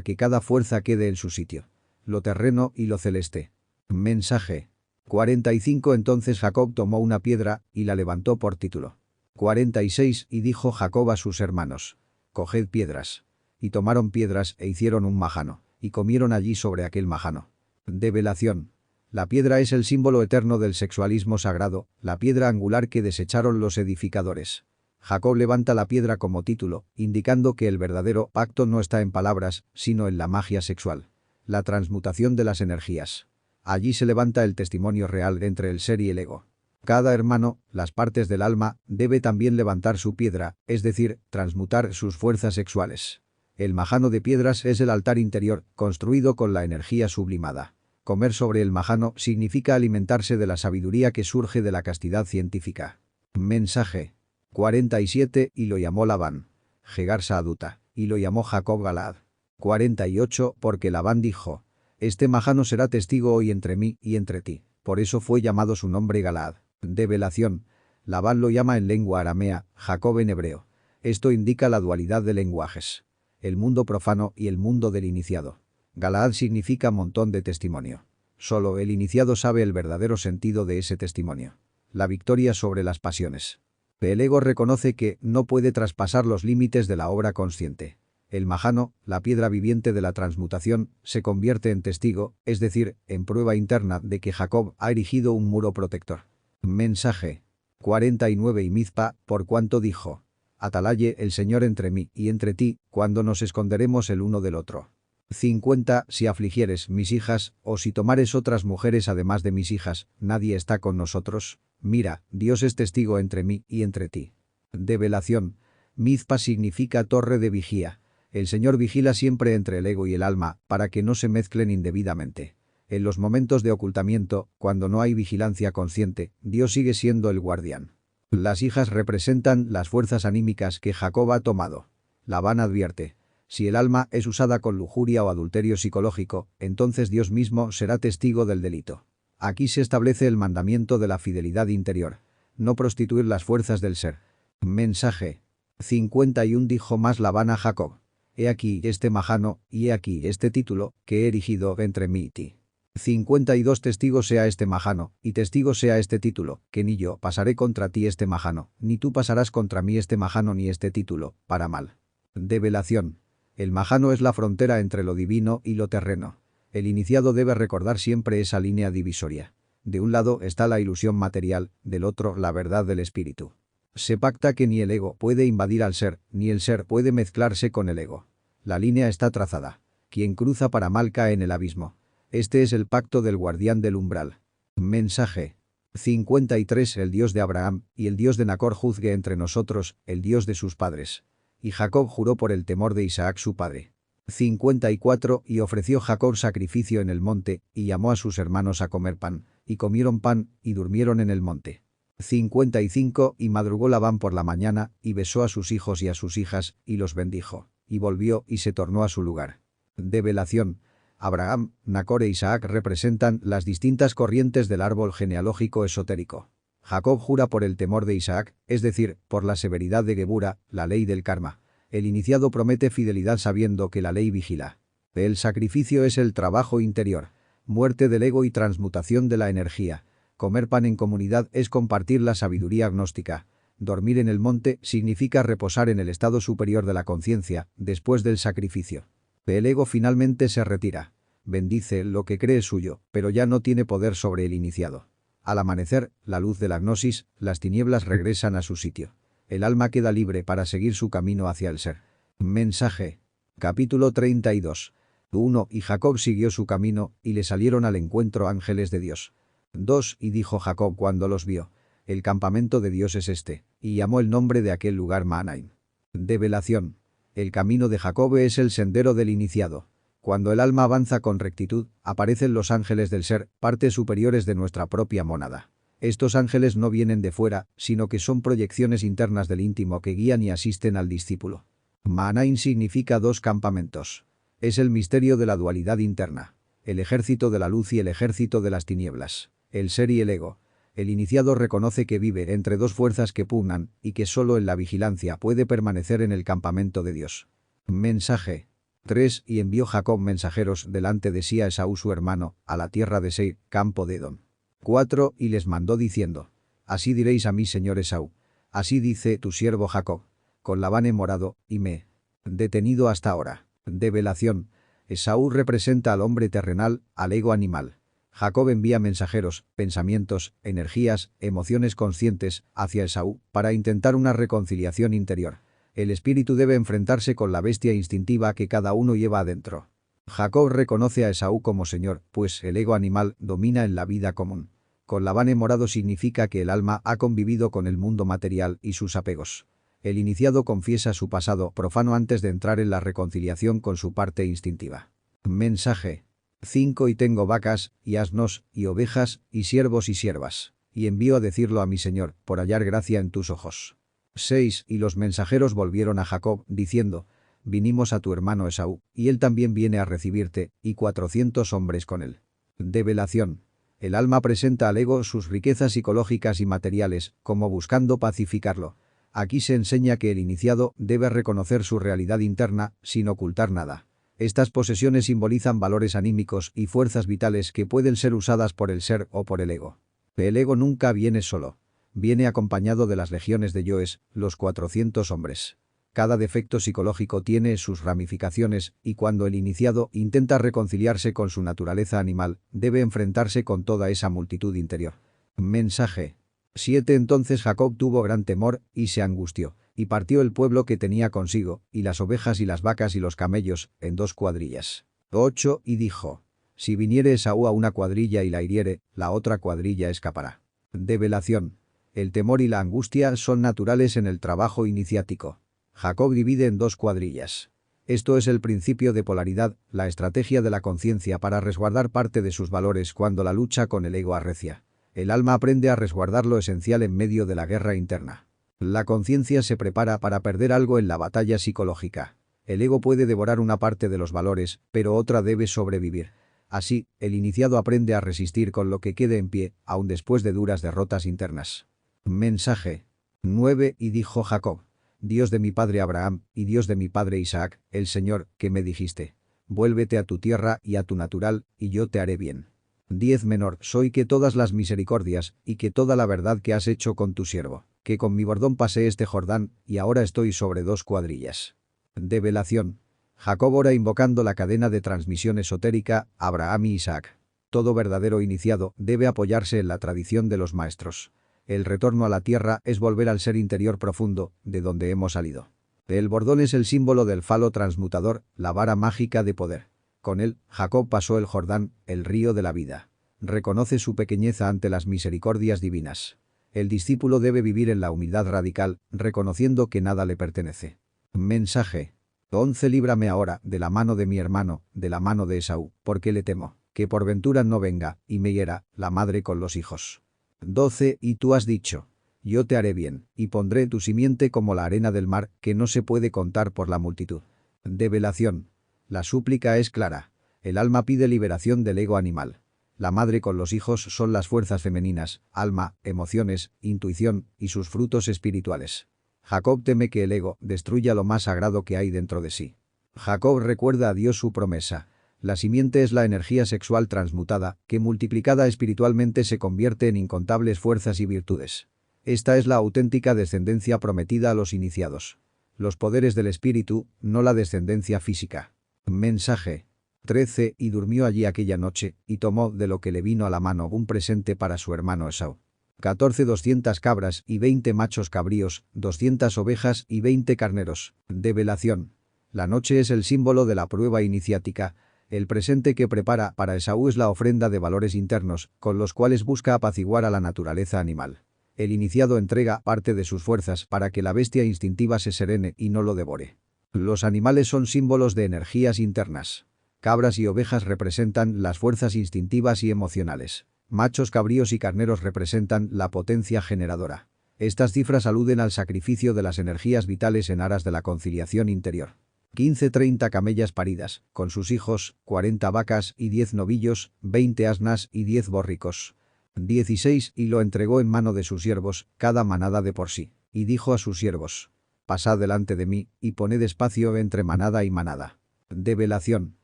que cada fuerza quede en su sitio. Lo terreno y lo celeste. Mensaje 45. Entonces Jacob tomó una piedra y la levantó por título. 46. Y dijo Jacob a sus hermanos: coged piedras. Y tomaron piedras e hicieron un majano, y comieron allí sobre aquel majano. Develación. La piedra es el símbolo eterno del sexualismo sagrado, la piedra angular que desecharon los edificadores. Jacob levanta la piedra como título, indicando que el verdadero pacto no está en palabras, sino en la magia sexual. La transmutación de las energías. Allí se levanta el testimonio real entre el ser y el ego. Cada hermano, las partes del alma, debe también levantar su piedra, es decir, transmutar sus fuerzas sexuales. El majano de piedras es el altar interior, construido con la energía sublimada. Comer sobre el majano significa alimentarse de la sabiduría que surge de la castidad científica. Mensaje 47. Y lo llamó Labán Jegar Saaduta, y lo llamó Jacob Galaad. 48. Porque Labán dijo: este majano será testigo hoy entre mí y entre ti. Por eso fue llamado su nombre Galaad. Develación. Labán lo llama en lengua aramea, Jacob en hebreo. Esto indica la dualidad de lenguajes. El mundo profano y el mundo del iniciado. Galaad significa montón de testimonio. Solo el iniciado sabe el verdadero sentido de ese testimonio. La victoria sobre las pasiones. El ego reconoce que no puede traspasar los límites de la obra consciente. El majano, la piedra viviente de la transmutación, se convierte en testigo, es decir, en prueba interna de que Jacob ha erigido un muro protector. Mensaje 49. Y Mizpa, por cuanto dijo: atalaye el Señor entre mí y entre ti, cuando nos esconderemos el uno del otro. 50. Si afligieres mis hijas, o si tomares otras mujeres además de mis hijas, nadie está con nosotros. Mira, Dios es testigo entre mí y entre ti. Develación. Mizpa significa torre de vigía. El Señor vigila siempre entre el ego y el alma, para que no se mezclen indebidamente. En los momentos de ocultamiento, cuando no hay vigilancia consciente, Dios sigue siendo el guardián. Las hijas representan las fuerzas anímicas que Jacob ha tomado. Labán advierte: si el alma es usada con lujuria o adulterio psicológico, entonces Dios mismo será testigo del delito. Aquí se establece el mandamiento de la fidelidad interior. No prostituir las fuerzas del ser. Mensaje 51. Dijo más Labán a Jacob: he aquí este majano, y he aquí este título, que he erigido entre mí y ti. 52. Testigo sea este majano, y testigo sea este título, que ni yo pasaré contra ti este majano, ni tú pasarás contra mí este majano ni este título, para mal. Develación. El majano es la frontera entre lo divino y lo terreno. El iniciado debe recordar siempre esa línea divisoria. De un lado está la ilusión material, del otro la verdad del espíritu. Se pacta que ni el ego puede invadir al ser, ni el ser puede mezclarse con el ego. La línea está trazada. Quien cruza para mal cae en el abismo. Este es el pacto del guardián del umbral. Mensaje 53. El Dios de Abraham y el Dios de Nacor juzgue entre nosotros, el Dios de sus padres. Y Jacob juró por el temor de Isaac su padre. 54. Y ofreció Jacob sacrificio en el monte, y llamó a sus hermanos a comer pan, y comieron pan, y durmieron en el monte. 55. Y madrugó Labán por la mañana, y besó a sus hijos y a sus hijas, y los bendijo, y volvió y se tornó a su lugar. Develación. Abraham, Nacor e Isaac representan las distintas corrientes del árbol genealógico esotérico. Jacob jura por el temor de Isaac, es decir, por la severidad de Gebura, la ley del karma. El iniciado promete fidelidad sabiendo que la ley vigila. El sacrificio es el trabajo interior. Muerte del ego y transmutación de la energía. Comer pan en comunidad es compartir la sabiduría gnóstica. Dormir en el monte significa reposar en el estado superior de la conciencia, después del sacrificio. El ego finalmente se retira. Bendice lo que cree suyo, pero ya no tiene poder sobre el iniciado. Al amanecer, la luz de la gnosis, las tinieblas regresan a su sitio. El alma queda libre para seguir su camino hacia el ser. Mensaje. Capítulo 32. 1. Y Jacob siguió su camino, y le salieron al encuentro ángeles de Dios. 2. Y dijo Jacob cuando los vio: el campamento de Dios es este, y llamó el nombre de aquel lugar Mahanaim. Develación. El camino de Jacob es el sendero del iniciado. Cuando el alma avanza con rectitud, aparecen los ángeles del ser, partes superiores de nuestra propia mónada. Estos ángeles no vienen de fuera, sino que son proyecciones internas del íntimo que guían y asisten al discípulo. Mahanaim significa dos campamentos. Es el misterio de la dualidad interna. El ejército de la luz y el ejército de las tinieblas. El ser y el ego. El iniciado reconoce que vive entre dos fuerzas que pugnan y que solo en la vigilancia puede permanecer en el campamento de Dios. Mensaje. 3. Y envió Jacob mensajeros delante de sí a Esaú su hermano, a la tierra de Seir, campo de Edom. 4. Y les mandó diciendo: así diréis a mi señor Esaú. Así dice tu siervo Jacob. Con Labán he morado, y me he detenido hasta ahora. Develación. Esaú representa al hombre terrenal, al ego animal. Jacob envía mensajeros, pensamientos, energías, emociones conscientes, hacia Esaú, para intentar una reconciliación interior. El espíritu debe enfrentarse con la bestia instintiva que cada uno lleva adentro. Jacob reconoce a Esaú como señor, pues el ego animal domina en la vida común. Con Labán he morado significa que el alma ha convivido con el mundo material y sus apegos. El iniciado confiesa su pasado profano antes de entrar en la reconciliación con su parte instintiva. Mensaje. 5. Y tengo vacas, y asnos, y ovejas, y siervos y siervas. Y envío a decirlo a mi señor, por hallar gracia en tus ojos. 6. Y los mensajeros volvieron a Jacob, diciendo: vinimos a tu hermano Esaú, y él también viene a recibirte, y 400 hombres con él. Develación. El alma presenta al ego sus riquezas psicológicas y materiales, como buscando pacificarlo. Aquí se enseña que el iniciado debe reconocer su realidad interna, sin ocultar nada. Estas posesiones simbolizan valores anímicos y fuerzas vitales que pueden ser usadas por el ser o por el ego. El ego nunca viene solo. Viene acompañado de las legiones de yoes, los 400 hombres. Cada defecto psicológico tiene sus ramificaciones, y cuando el iniciado intenta reconciliarse con su naturaleza animal, debe enfrentarse con toda esa multitud interior. Mensaje. 7. Entonces Jacob tuvo gran temor, y se angustió, y partió el pueblo que tenía consigo, y las ovejas y las vacas y los camellos, en 2 cuadrillas. 8. Y dijo: si viniere Esaú a una cuadrilla y la hiriere, la otra cuadrilla escapará. Develación. El temor y la angustia son naturales en el trabajo iniciático. Jacob divide en 2 cuadrillas. Esto es el principio de polaridad, la estrategia de la conciencia para resguardar parte de sus valores cuando la lucha con el ego arrecia. El alma aprende a resguardar lo esencial en medio de la guerra interna. La conciencia se prepara para perder algo en la batalla psicológica. El ego puede devorar una parte de los valores, pero otra debe sobrevivir. Así, el iniciado aprende a resistir con lo que quede en pie, aun después de duras derrotas internas. Mensaje. 9. Y dijo Jacob: Dios de mi padre Abraham, y Dios de mi padre Isaac, el Señor, que me dijiste: vuélvete a tu tierra y a tu natural, y yo te haré bien. 10. Menor soy que todas las misericordias, y que toda la verdad que has hecho con tu siervo, que con mi bordón pasé este Jordán, y ahora estoy sobre 2 cuadrillas. Develación. Jacob ora invocando la cadena de transmisión esotérica, Abraham y Isaac. Todo verdadero iniciado debe apoyarse en la tradición de los maestros. El retorno a la tierra es volver al ser interior profundo, de donde hemos salido. El bordón es el símbolo del falo transmutador, la vara mágica de poder. Con él, Jacob pasó el Jordán, el río de la vida. Reconoce su pequeñeza ante las misericordias divinas. El discípulo debe vivir en la humildad radical, reconociendo que nada le pertenece. Mensaje. 11. Líbrame ahora, de la mano de mi hermano, de la mano de Esaú, porque le temo, que por ventura no venga, y me hiera, la madre con los hijos. 12. Y tú has dicho: yo te haré bien, y pondré tu simiente como la arena del mar, que no se puede contar por la multitud. Develación. La súplica es clara. El alma pide liberación del ego animal. La madre con los hijos son las fuerzas femeninas, alma, emociones, intuición y sus frutos espirituales. Jacob teme que el ego destruya lo más sagrado que hay dentro de sí. Jacob recuerda a Dios su promesa. La simiente es la energía sexual transmutada, que multiplicada espiritualmente se convierte en incontables fuerzas y virtudes. Esta es la auténtica descendencia prometida a los iniciados. Los poderes del espíritu, no la descendencia física. Mensaje. 13. Y durmió allí aquella noche, y tomó de lo que le vino a la mano un presente para su hermano Esaú. 14. 200 cabras y 20 machos cabríos, 200 ovejas y 20 carneros. Develación. La noche es el símbolo de la prueba iniciática. El presente que prepara para Esaú es la ofrenda de valores internos, con los cuales busca apaciguar a la naturaleza animal. El iniciado entrega parte de sus fuerzas para que la bestia instintiva se serene y no lo devore. Los animales son símbolos de energías internas. Cabras y ovejas representan las fuerzas instintivas y emocionales. Machos cabríos y carneros representan la potencia generadora. Estas cifras aluden al sacrificio de las energías vitales en aras de la conciliación interior. 15. 30 camellas paridas, con sus hijos, 40 vacas y 10 novillos, 20 asnas y 10 borricos. 16. Y lo entregó en mano de sus siervos, cada manada de por sí. Y dijo a sus siervos: pasad delante de mí, y poned espacio entre manada y manada. Develación.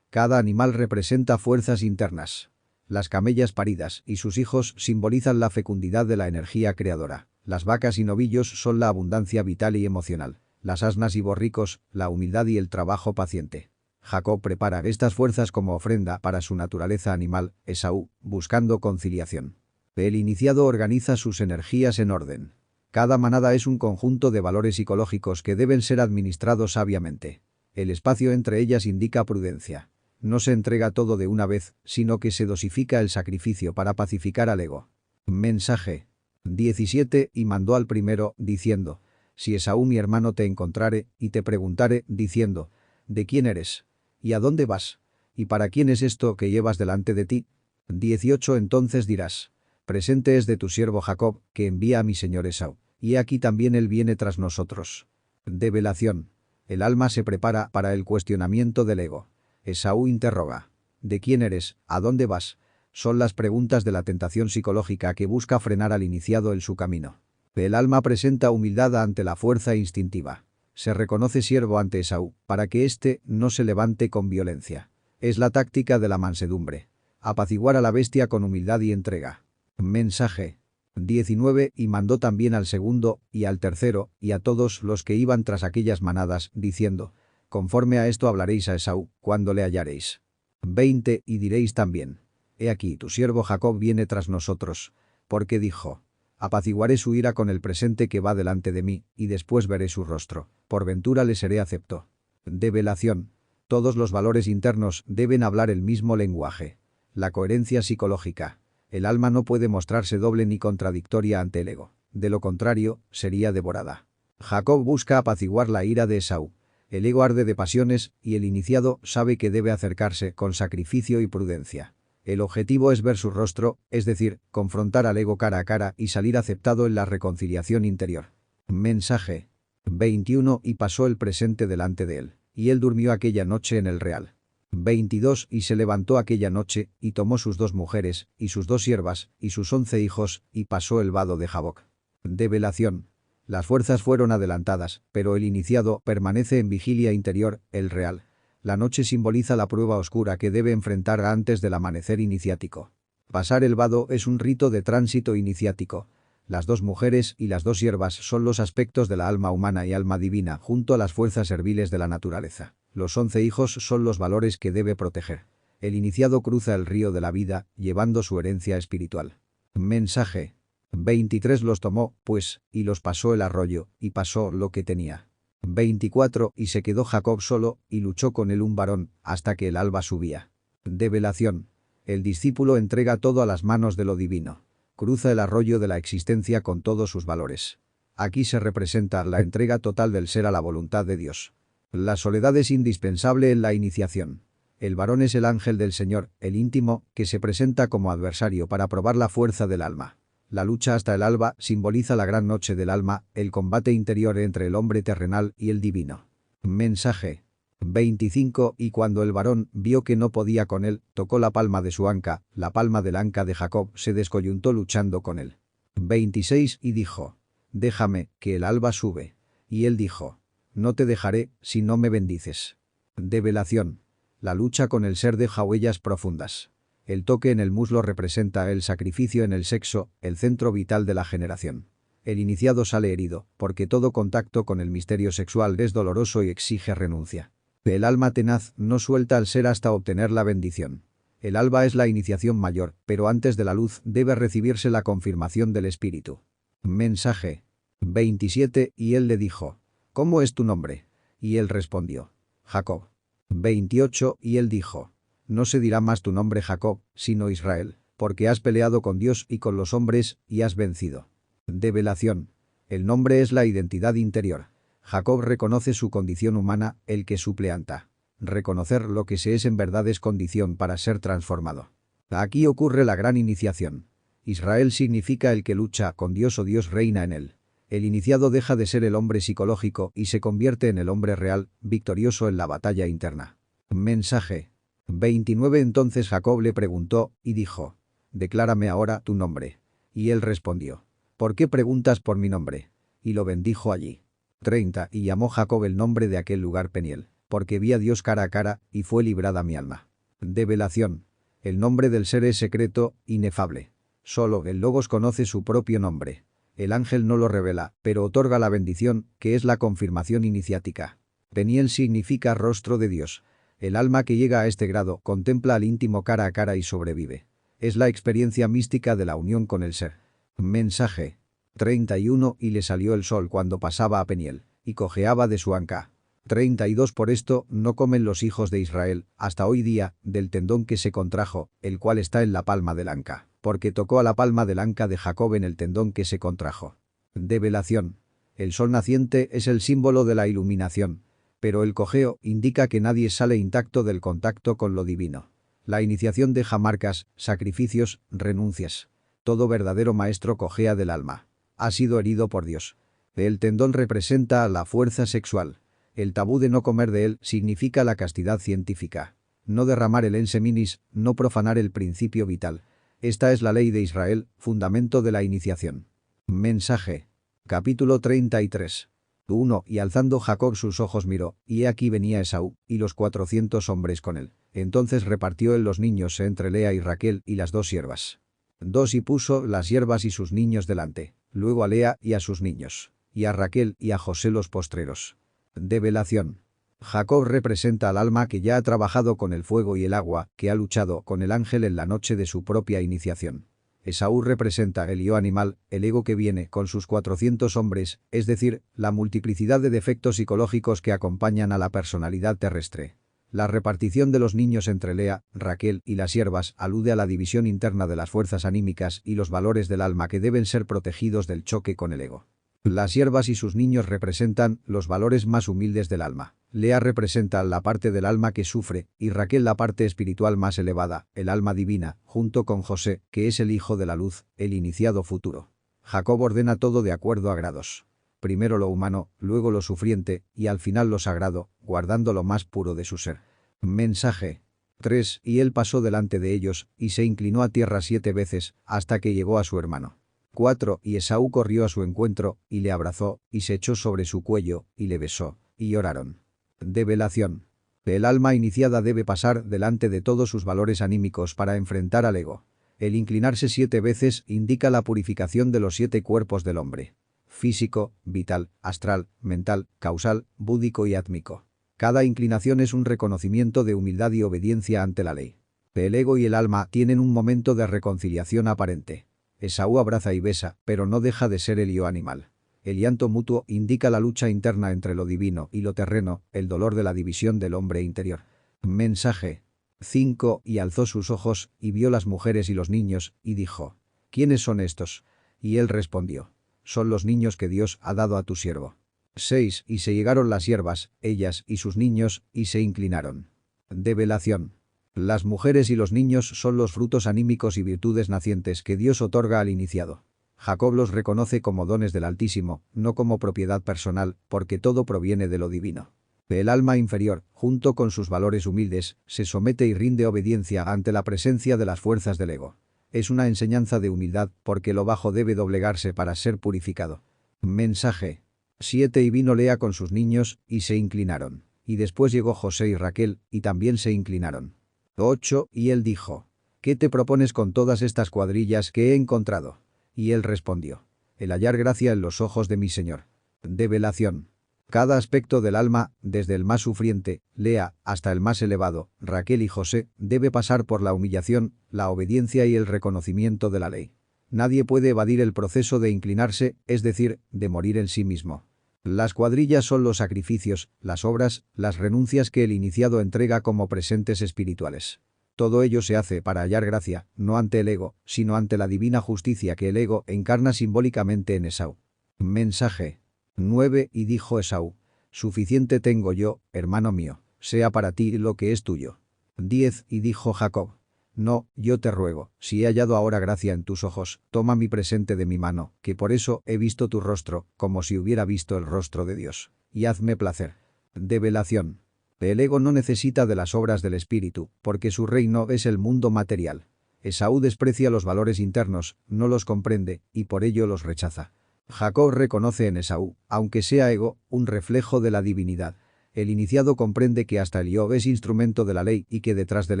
Cada animal representa fuerzas internas. Las camellas paridas y sus hijos simbolizan la fecundidad de la energía creadora. Las vacas y novillos son la abundancia vital y emocional. Las asnas y borricos, la humildad y el trabajo paciente. Jacob prepara estas fuerzas como ofrenda para su naturaleza animal, Esaú, buscando conciliación. El iniciado organiza sus energías en orden. Cada manada es un conjunto de valores psicológicos que deben ser administrados sabiamente. El espacio entre ellas indica prudencia. No se entrega todo de una vez, sino que se dosifica el sacrificio para pacificar al ego. Mensaje. 17. Y mandó al primero, diciendo: si Esaú mi hermano te encontrare, y te preguntare, diciendo: ¿de quién eres? ¿Y a dónde vas? ¿Y para quién es esto que llevas delante de ti? 18. Entonces dirás: presente es de tu siervo Jacob, que envía a mi señor Esaú, y aquí también él viene tras nosotros. Develación. El alma se prepara para el cuestionamiento del ego. Esaú interroga: ¿de quién eres? ¿A dónde vas? Son las preguntas de la tentación psicológica que busca frenar al iniciado en su camino. El alma presenta humildad ante la fuerza instintiva. Se reconoce siervo ante Esaú, para que éste no se levante con violencia. Es la táctica de la mansedumbre. Apaciguar a la bestia con humildad y entrega. Mensaje. 19. Y mandó también al segundo, y al tercero, y a todos los que iban tras aquellas manadas, diciendo: conforme a esto hablaréis a Esaú, cuando le hallaréis. 20. Y diréis también: he aquí tu siervo Jacob viene tras nosotros. Porque dijo: apaciguaré su ira con el presente que va delante de mí, y después veré su rostro. Por ventura le seré acepto. Develación. Todos los valores internos deben hablar el mismo lenguaje. La coherencia psicológica. El alma no puede mostrarse doble ni contradictoria ante el ego. De lo contrario, sería devorada. Jacob busca apaciguar la ira de Esaú. El ego arde de pasiones, y el iniciado sabe que debe acercarse con sacrificio y prudencia. El objetivo es ver su rostro, es decir, confrontar al ego cara a cara y salir aceptado en la reconciliación interior. Mensaje. 21. Y pasó el presente delante de él, y él durmió aquella noche en el real. 22. Y se levantó aquella noche, y tomó sus 2 mujeres, y sus 2 siervas, y sus 11 hijos, y pasó el vado de Jaboc. Develación. Las fuerzas fueron adelantadas, pero el iniciado permanece en vigilia interior, el real. La noche simboliza la prueba oscura que debe enfrentar antes del amanecer iniciático. Pasar el vado es un rito de tránsito iniciático. Las 2 mujeres y las 2 siervas son los aspectos de la alma humana y alma divina junto a las fuerzas serviles de la naturaleza. Los 11 hijos son los valores que debe proteger. El iniciado cruza el río de la vida, llevando su herencia espiritual. Mensaje. 23. Los tomó, pues, y los pasó el arroyo, y pasó lo que tenía. 24. Y se quedó Jacob solo, y luchó con él un varón, hasta que el alba subía. Develación. El discípulo entrega todo a las manos de lo divino. Cruza el arroyo de la existencia con todos sus valores. Aquí se representa la entrega total del ser a la voluntad de Dios. La soledad es indispensable en la iniciación. El varón es el ángel del Señor, el íntimo, que se presenta como adversario para probar la fuerza del alma. La lucha hasta el alba simboliza la gran noche del alma, el combate interior entre el hombre terrenal y el divino. Mensaje. 25 Y cuando el varón vio que no podía con él, tocó la palma de su anca, la palma del anca de Jacob se descoyuntó luchando con él. 26 Y dijo: déjame, que el alba sube. Y él dijo: no te dejaré, si no me bendices. Develación. La lucha con el ser deja huellas profundas. El toque en el muslo representa el sacrificio en el sexo, el centro vital de la generación. El iniciado sale herido, porque todo contacto con el misterio sexual es doloroso y exige renuncia. El alma tenaz no suelta al ser hasta obtener la bendición. El alba es la iniciación mayor, pero antes de la luz debe recibirse la confirmación del espíritu. Mensaje. 27 Y él le dijo: ¿cómo es tu nombre? Y él respondió: Jacob. 28 Y él dijo: no se dirá más tu nombre Jacob, sino Israel, porque has peleado con Dios y con los hombres, y has vencido. Develación. El nombre es la identidad interior. Jacob reconoce su condición humana, el que supleanta. Reconocer lo que se es en verdad es condición para ser transformado. Aquí ocurre la gran iniciación. Israel significa el que lucha con Dios o Dios reina en él. El iniciado deja de ser el hombre psicológico y se convierte en el hombre real, victorioso en la batalla interna. Mensaje. 29 Entonces Jacob le preguntó, y dijo: declárame ahora tu nombre. Y él respondió: ¿por qué preguntas por mi nombre? Y lo bendijo allí. 30 Y llamó Jacob el nombre de aquel lugar Peniel, porque vi a Dios cara a cara, y fue librada mi alma. Develación. El nombre del ser es secreto, inefable. Solo el Logos conoce su propio nombre. El ángel no lo revela, pero otorga la bendición, que es la confirmación iniciática. Peniel significa rostro de Dios. El alma que llega a este grado contempla al íntimo cara a cara y sobrevive. Es la experiencia mística de la unión con el ser. Mensaje. 31 Y le salió el sol cuando pasaba a Peniel, y cojeaba de su anca. 32 Por esto no comen los hijos de Israel, hasta hoy día, del tendón que se contrajo, el cual está en la palma del anca, porque tocó a la palma del anca de Jacob en el tendón que se contrajo. Develación. El sol naciente es el símbolo de la iluminación. Pero el cojeo indica que nadie sale intacto del contacto con lo divino. La iniciación deja marcas, sacrificios, renuncias. Todo verdadero maestro cojea del alma. Ha sido herido por Dios. El tendón representa la fuerza sexual. El tabú de no comer de él significa la castidad científica. No derramar el enseminis, no profanar el principio vital. Esta es la ley de Israel, fundamento de la iniciación. Mensaje. Capítulo 33. 1 Y alzando Jacob sus ojos miró, y he aquí venía Esaú, y los 400 hombres con él. Entonces repartió él los niños entre Lea y Raquel y las 2 siervas. 2 Y puso las siervas y sus niños delante, luego a Lea y a sus niños, y a Raquel y a José los postreros. Develación. Jacob representa al alma que ya ha trabajado con el fuego y el agua, que ha luchado con el ángel en la noche de su propia iniciación. Esaú representa el yo animal, el ego que viene con sus 400 hombres, es decir, la multiplicidad de defectos psicológicos que acompañan a la personalidad terrestre. La repartición de los niños entre Lea, Raquel y las siervas alude a la división interna de las fuerzas anímicas y los valores del alma que deben ser protegidos del choque con el ego. Las siervas y sus niños representan los valores más humildes del alma. Lea representa la parte del alma que sufre, y Raquel la parte espiritual más elevada, el alma divina, junto con José, que es el hijo de la luz, el iniciado futuro. Jacob ordena todo de acuerdo a grados. Primero lo humano, luego lo sufriente, y al final lo sagrado, guardando lo más puro de su ser. Mensaje. 3 Y él pasó delante de ellos, y se inclinó a tierra 7 veces, hasta que llegó a su hermano. 4 Y Esaú corrió a su encuentro, y le abrazó, y se echó sobre su cuello, y le besó, y lloraron. Develación. El alma iniciada debe pasar delante de todos sus valores anímicos para enfrentar al ego. El inclinarse 7 veces indica la purificación de los 7 cuerpos del hombre: físico, vital, astral, mental, causal, búdico y átmico. Cada inclinación es un reconocimiento de humildad y obediencia ante la ley. El ego y el alma tienen un momento de reconciliación aparente. Esaú abraza y besa, pero no deja de ser el yo animal. El llanto mutuo indica la lucha interna entre lo divino y lo terreno, el dolor de la división del hombre interior. Mensaje. 5 Y alzó sus ojos, y vio las mujeres y los niños, y dijo: ¿quiénes son estos? Y él respondió: son los niños que Dios ha dado a tu siervo. 6 Y se llegaron las siervas, ellas y sus niños, y se inclinaron. Develación. Las mujeres y los niños son los frutos anímicos y virtudes nacientes que Dios otorga al iniciado. Jacob los reconoce como dones del Altísimo, no como propiedad personal, porque todo proviene de lo divino. El alma inferior, junto con sus valores humildes, se somete y rinde obediencia ante la presencia de las fuerzas del ego. Es una enseñanza de humildad porque lo bajo debe doblegarse para ser purificado. Mensaje 7. Y vino Lea con sus niños, y se inclinaron. Y después llegó José y Raquel, y también se inclinaron. 8. Y él dijo: ¿Qué te propones con todas estas cuadrillas que he encontrado? Y él respondió: el hallar gracia en los ojos de mi Señor. Develación. Cada aspecto del alma, desde el más sufriente, Lea, hasta el más elevado, Raquel y José, debe pasar por la humillación, la obediencia y el reconocimiento de la ley. Nadie puede evadir el proceso de inclinarse, es decir, de morir en sí mismo. Las cuadrillas son los sacrificios, las obras, las renuncias que el iniciado entrega como presentes espirituales. Todo ello se hace para hallar gracia, no ante el ego, sino ante la divina justicia que el ego encarna simbólicamente en Esaú. Mensaje 9. Y dijo Esaú: suficiente tengo yo, hermano mío, sea para ti lo que es tuyo. 10. Y dijo Jacob: no, yo te ruego, si he hallado ahora gracia en tus ojos, toma mi presente de mi mano, que por eso he visto tu rostro, como si hubiera visto el rostro de Dios, y hazme placer. Develación. El ego no necesita de las obras del espíritu, porque su reino es el mundo material. Esaú desprecia los valores internos, no los comprende, y por ello los rechaza. Jacob reconoce en Esaú, aunque sea ego, un reflejo de la divinidad. El iniciado comprende que hasta el yo es instrumento de la ley y que detrás del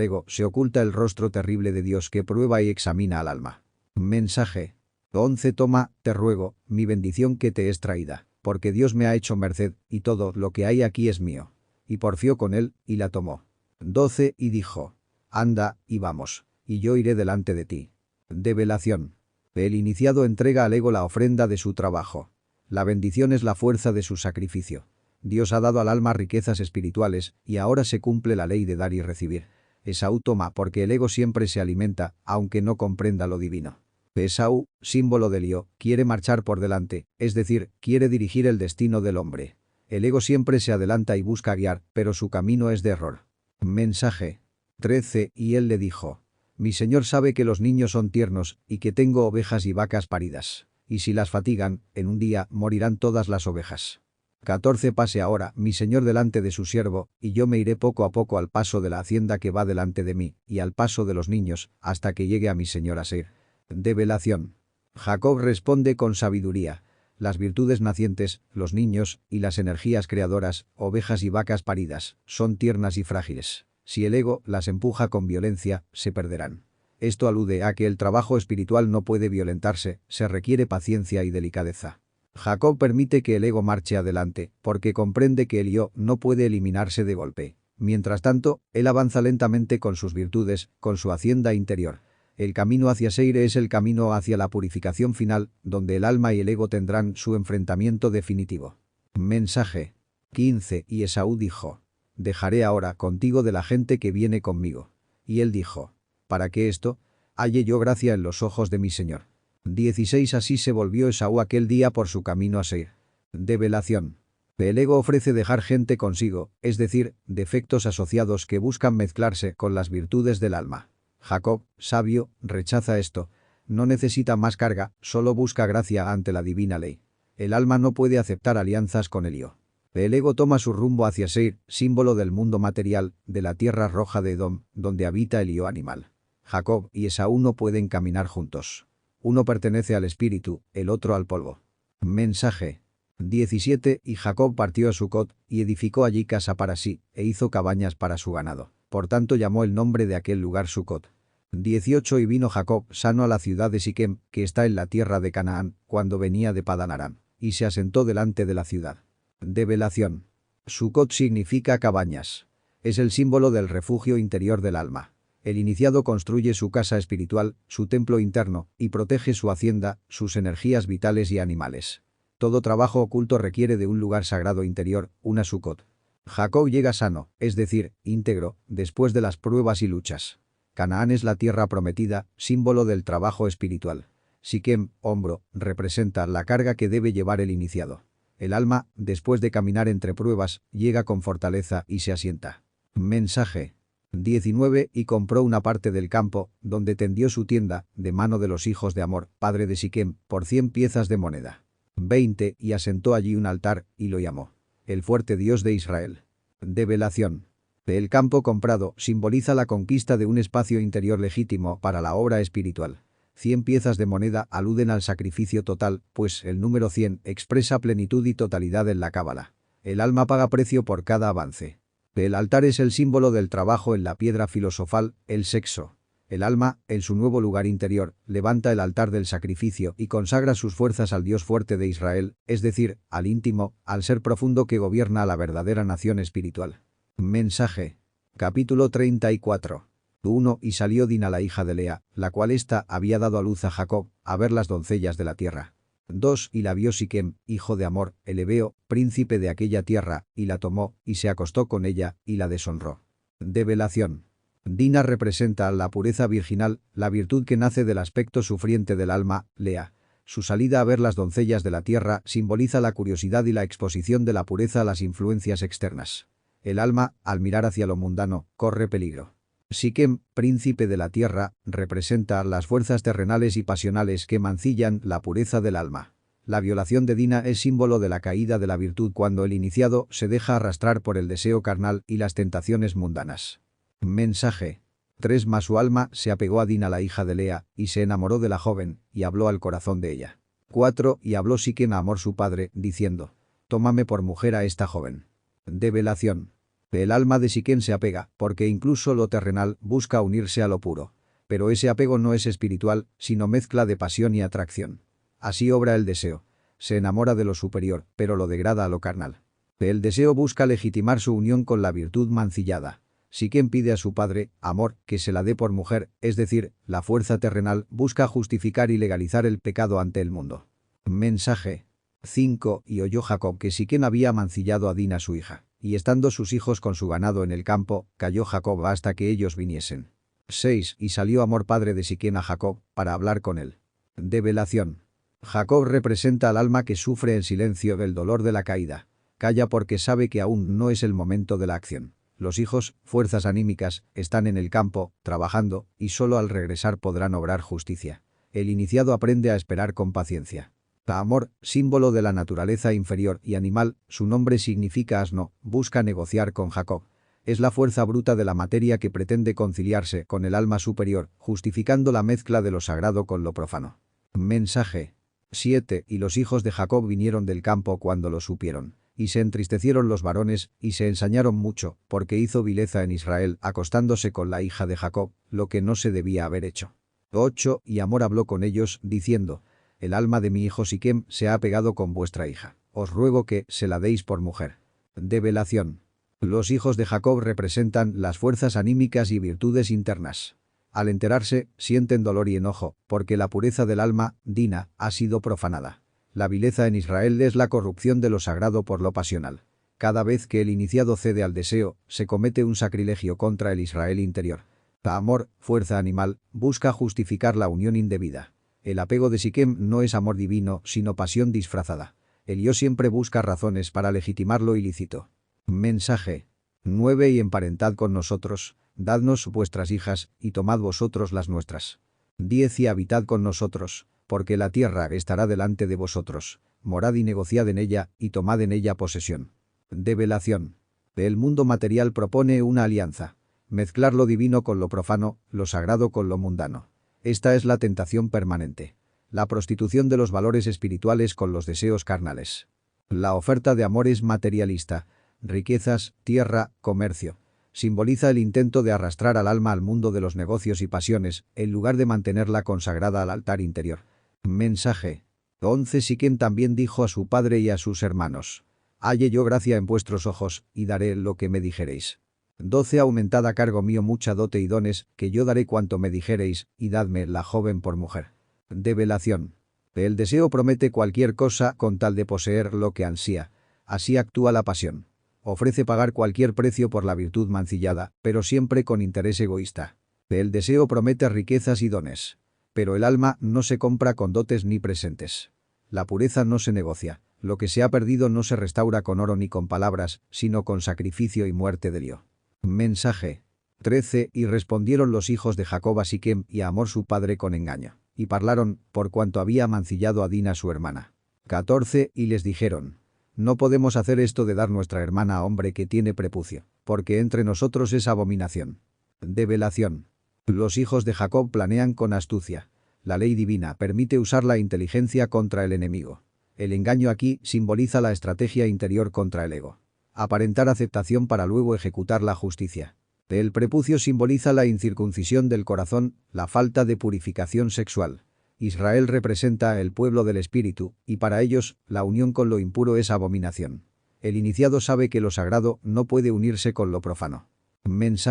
ego se oculta el rostro terrible de Dios que prueba y examina al alma. Mensaje 11. Toma, te ruego, mi bendición que te es traída, porque Dios me ha hecho merced, y todo lo que hay aquí es mío. Y porfió con él, y la tomó. 12. Y dijo: anda, y vamos, y yo iré delante de ti. Develación. El iniciado entrega al ego la ofrenda de su trabajo. La bendición es la fuerza de su sacrificio. Dios ha dado al alma riquezas espirituales, y ahora se cumple la ley de dar y recibir. Esaú toma porque el ego siempre se alimenta, aunque no comprenda lo divino. Esaú, símbolo del yo, quiere marchar por delante, es decir, quiere dirigir el destino del hombre. El ego siempre se adelanta y busca guiar, pero su camino es de error. Mensaje 13. Y él le dijo: mi señor sabe que los niños son tiernos, y que tengo ovejas y vacas paridas. Y si las fatigan, en un día morirán todas las ovejas. 14. Pase ahora, mi señor, delante de su siervo, y yo me iré poco a poco al paso de la hacienda que va delante de mí, y al paso de los niños, hasta que llegue a mi señor a Seir. Develación. Jacob responde con sabiduría: las virtudes nacientes, los niños, y las energías creadoras, ovejas y vacas paridas, son tiernas y frágiles. Si el ego las empuja con violencia, se perderán. Esto alude a que el trabajo espiritual no puede violentarse, se requiere paciencia y delicadeza. Jacob permite que el ego marche adelante, porque comprende que el yo no puede eliminarse de golpe. Mientras tanto, él avanza lentamente con sus virtudes, con su hacienda interior. El camino hacia Seir es el camino hacia la purificación final, donde el alma y el ego tendrán su enfrentamiento definitivo. Mensaje 15. Y Esaú dijo: dejaré ahora contigo de la gente que viene conmigo. Y él dijo: ¿para qué esto? Halle yo gracia en los ojos de mi señor. 16. Así se volvió Esaú aquel día por su camino a Seir. Develación. El ego ofrece dejar gente consigo, es decir, defectos asociados que buscan mezclarse con las virtudes del alma. Jacob, sabio, rechaza esto. No necesita más carga, solo busca gracia ante la divina ley. El alma no puede aceptar alianzas con el yo. El ego toma su rumbo hacia Seir, símbolo del mundo material, de la tierra roja de Edom, donde habita el yo animal. Jacob y Esaú no pueden caminar juntos. Uno pertenece al espíritu, el otro al polvo. Mensaje 17. Y Jacob partió a Sucot, y edificó allí casa para sí, e hizo cabañas para su ganado. Por tanto llamó el nombre de aquel lugar Sucot. 18. Y vino Jacob sano a la ciudad de Siquem, que está en la tierra de Canaán, cuando venía de Padán Aram, y se asentó delante de la ciudad. Develación. Sucot significa cabañas. Es el símbolo del refugio interior del alma. El iniciado construye su casa espiritual, su templo interno, y protege su hacienda, sus energías vitales y animales. Todo trabajo oculto requiere de un lugar sagrado interior, una Sucot. Jacob llega sano, es decir, íntegro, después de las pruebas y luchas. Canaán es la tierra prometida, símbolo del trabajo espiritual. Siquem, hombro, representa la carga que debe llevar el iniciado. El alma, después de caminar entre pruebas, llega con fortaleza y se asienta. Mensaje 19. Y compró una parte del campo, donde tendió su tienda, de mano de los hijos de Amor, padre de Siquem, por 100 piezas de moneda. 20. Y asentó allí un altar, y lo llamó: el fuerte Dios de Israel. Develación. El campo comprado simboliza la conquista de un espacio interior legítimo para la obra espiritual. 100 piezas de moneda aluden al sacrificio total, pues el número 100 expresa plenitud y totalidad en la cábala. El alma paga precio por cada avance. El altar es el símbolo del trabajo en la piedra filosofal, el sexo. El alma, en su nuevo lugar interior, levanta el altar del sacrificio y consagra sus fuerzas al Dios fuerte de Israel, es decir, al íntimo, al ser profundo que gobierna a la verdadera nación espiritual. Mensaje. Capítulo 34. 1. Y salió Dina la hija de Lea, la cual ésta había dado a luz a Jacob, a ver las doncellas de la tierra. 2. Y la vio Siquem, hijo de Amor, el hebeo, príncipe de aquella tierra, y la tomó, y se acostó con ella, y la deshonró. Develación. Dina representa la pureza virginal, la virtud que nace del aspecto sufriente del alma, Lea. Su salida a ver las doncellas de la tierra simboliza la curiosidad y la exposición de la pureza a las influencias externas. El alma, al mirar hacia lo mundano, corre peligro. Siquem, príncipe de la tierra, representa las fuerzas terrenales y pasionales que mancillan la pureza del alma. La violación de Dina es símbolo de la caída de la virtud cuando el iniciado se deja arrastrar por el deseo carnal y las tentaciones mundanas. Mensaje. 3. Mas su alma se apegó a Dina la hija de Lea, y se enamoró de la joven, y habló al corazón de ella. 4. Y habló Siquem a Amor su padre, diciendo: Tómame por mujer a esta joven. Develación. El alma de Siquem se apega, porque incluso lo terrenal busca unirse a lo puro. Pero ese apego no es espiritual, sino mezcla de pasión y atracción. Así obra el deseo. Se enamora de lo superior, pero lo degrada a lo carnal. El deseo busca legitimar su unión con la virtud mancillada. Siquem pide a su padre, Amor, que se la dé por mujer, es decir, la fuerza terrenal busca justificar y legalizar el pecado ante el mundo. Mensaje. 5. Y oyó Jacob que Siquem había mancillado a Dina su hija. Y estando sus hijos con su ganado en el campo, calló Jacob hasta que ellos viniesen. 6. Y salió Amor padre de Siquem a Jacob, para hablar con él. Develación. Jacob representa al alma que sufre en silencio el dolor de la caída. Calla porque sabe que aún no es el momento de la acción. Los hijos, fuerzas anímicas, están en el campo, trabajando, y solo al regresar podrán obrar justicia. El iniciado aprende a esperar con paciencia. Amor, símbolo de la naturaleza inferior y animal, su nombre significa asno, busca negociar con Jacob. Es la fuerza bruta de la materia que pretende conciliarse con el alma superior, justificando la mezcla de lo sagrado con lo profano. Mensaje. 7. Y los hijos de Jacob vinieron del campo cuando lo supieron. Y se entristecieron los varones, y se ensañaron mucho, porque hizo vileza en Israel acostándose con la hija de Jacob, lo que no se debía haber hecho. 8. Y Amor habló con ellos, diciendo: El alma de mi hijo Siquem se ha apegado con vuestra hija. Os ruego que se la deis por mujer. Develación. Los hijos de Jacob representan las fuerzas anímicas y virtudes internas. Al enterarse, sienten dolor y enojo, porque la pureza del alma, Dina, ha sido profanada. La vileza en Israel es la corrupción de lo sagrado por lo pasional. Cada vez que el iniciado cede al deseo, se comete un sacrilegio contra el Israel interior. Amor, fuerza animal, busca justificar la unión indebida. El apego de Siquem no es amor divino, sino pasión disfrazada. El yo siempre busca razones para legitimar lo ilícito. Mensaje. 9. Y emparentad con nosotros, dadnos vuestras hijas, y tomad vosotros las nuestras. 10. Y habitad con nosotros, porque la tierra estará delante de vosotros. Morad y negociad en ella, y tomad en ella posesión. Develación. El mundo material propone una alianza. Mezclar lo divino con lo profano, lo sagrado con lo mundano. Esta es la tentación permanente. La prostitución de los valores espirituales con los deseos carnales. La oferta de amor es materialista. Riquezas, tierra, comercio. Simboliza el intento de arrastrar al alma al mundo de los negocios y pasiones, en lugar de mantenerla consagrada al altar interior. Mensaje. 11. Siquem también dijo a su padre y a sus hermanos: Halle yo gracia en vuestros ojos, y daré lo que me dijereis. 12. Aumentad a cargo mío mucha dote y dones, que yo daré cuanto me dijereis, y dadme la joven por mujer. Develación. El deseo promete cualquier cosa con tal de poseer lo que ansía. Así actúa la pasión. Ofrece pagar cualquier precio por la virtud mancillada, pero siempre con interés egoísta. El deseo promete riquezas y dones. Pero el alma no se compra con dotes ni presentes. La pureza no se negocia. Lo que se ha perdido no se restaura con oro ni con palabras, sino con sacrificio y muerte del yo. Mensaje. 13. Y respondieron los hijos de Jacob a Siquem y a Amor su padre con engaño. Y parlaron, por cuanto había mancillado a Dina su hermana. 14. Y les dijeron: No podemos hacer esto de dar nuestra hermana a hombre que tiene prepucio, porque entre nosotros es abominación. Develación. Los hijos de Jacob planean con astucia. La ley divina permite usar la inteligencia contra el enemigo. El engaño aquí simboliza la estrategia interior contra el ego. Aparentar aceptación para luego ejecutar la justicia. El prepucio simboliza la incircuncisión del corazón, la falta de purificación sexual. Israel representa el pueblo del espíritu, y para ellos, la unión con lo impuro es abominación. El iniciado sabe que lo sagrado no puede unirse con lo profano. Mensaje.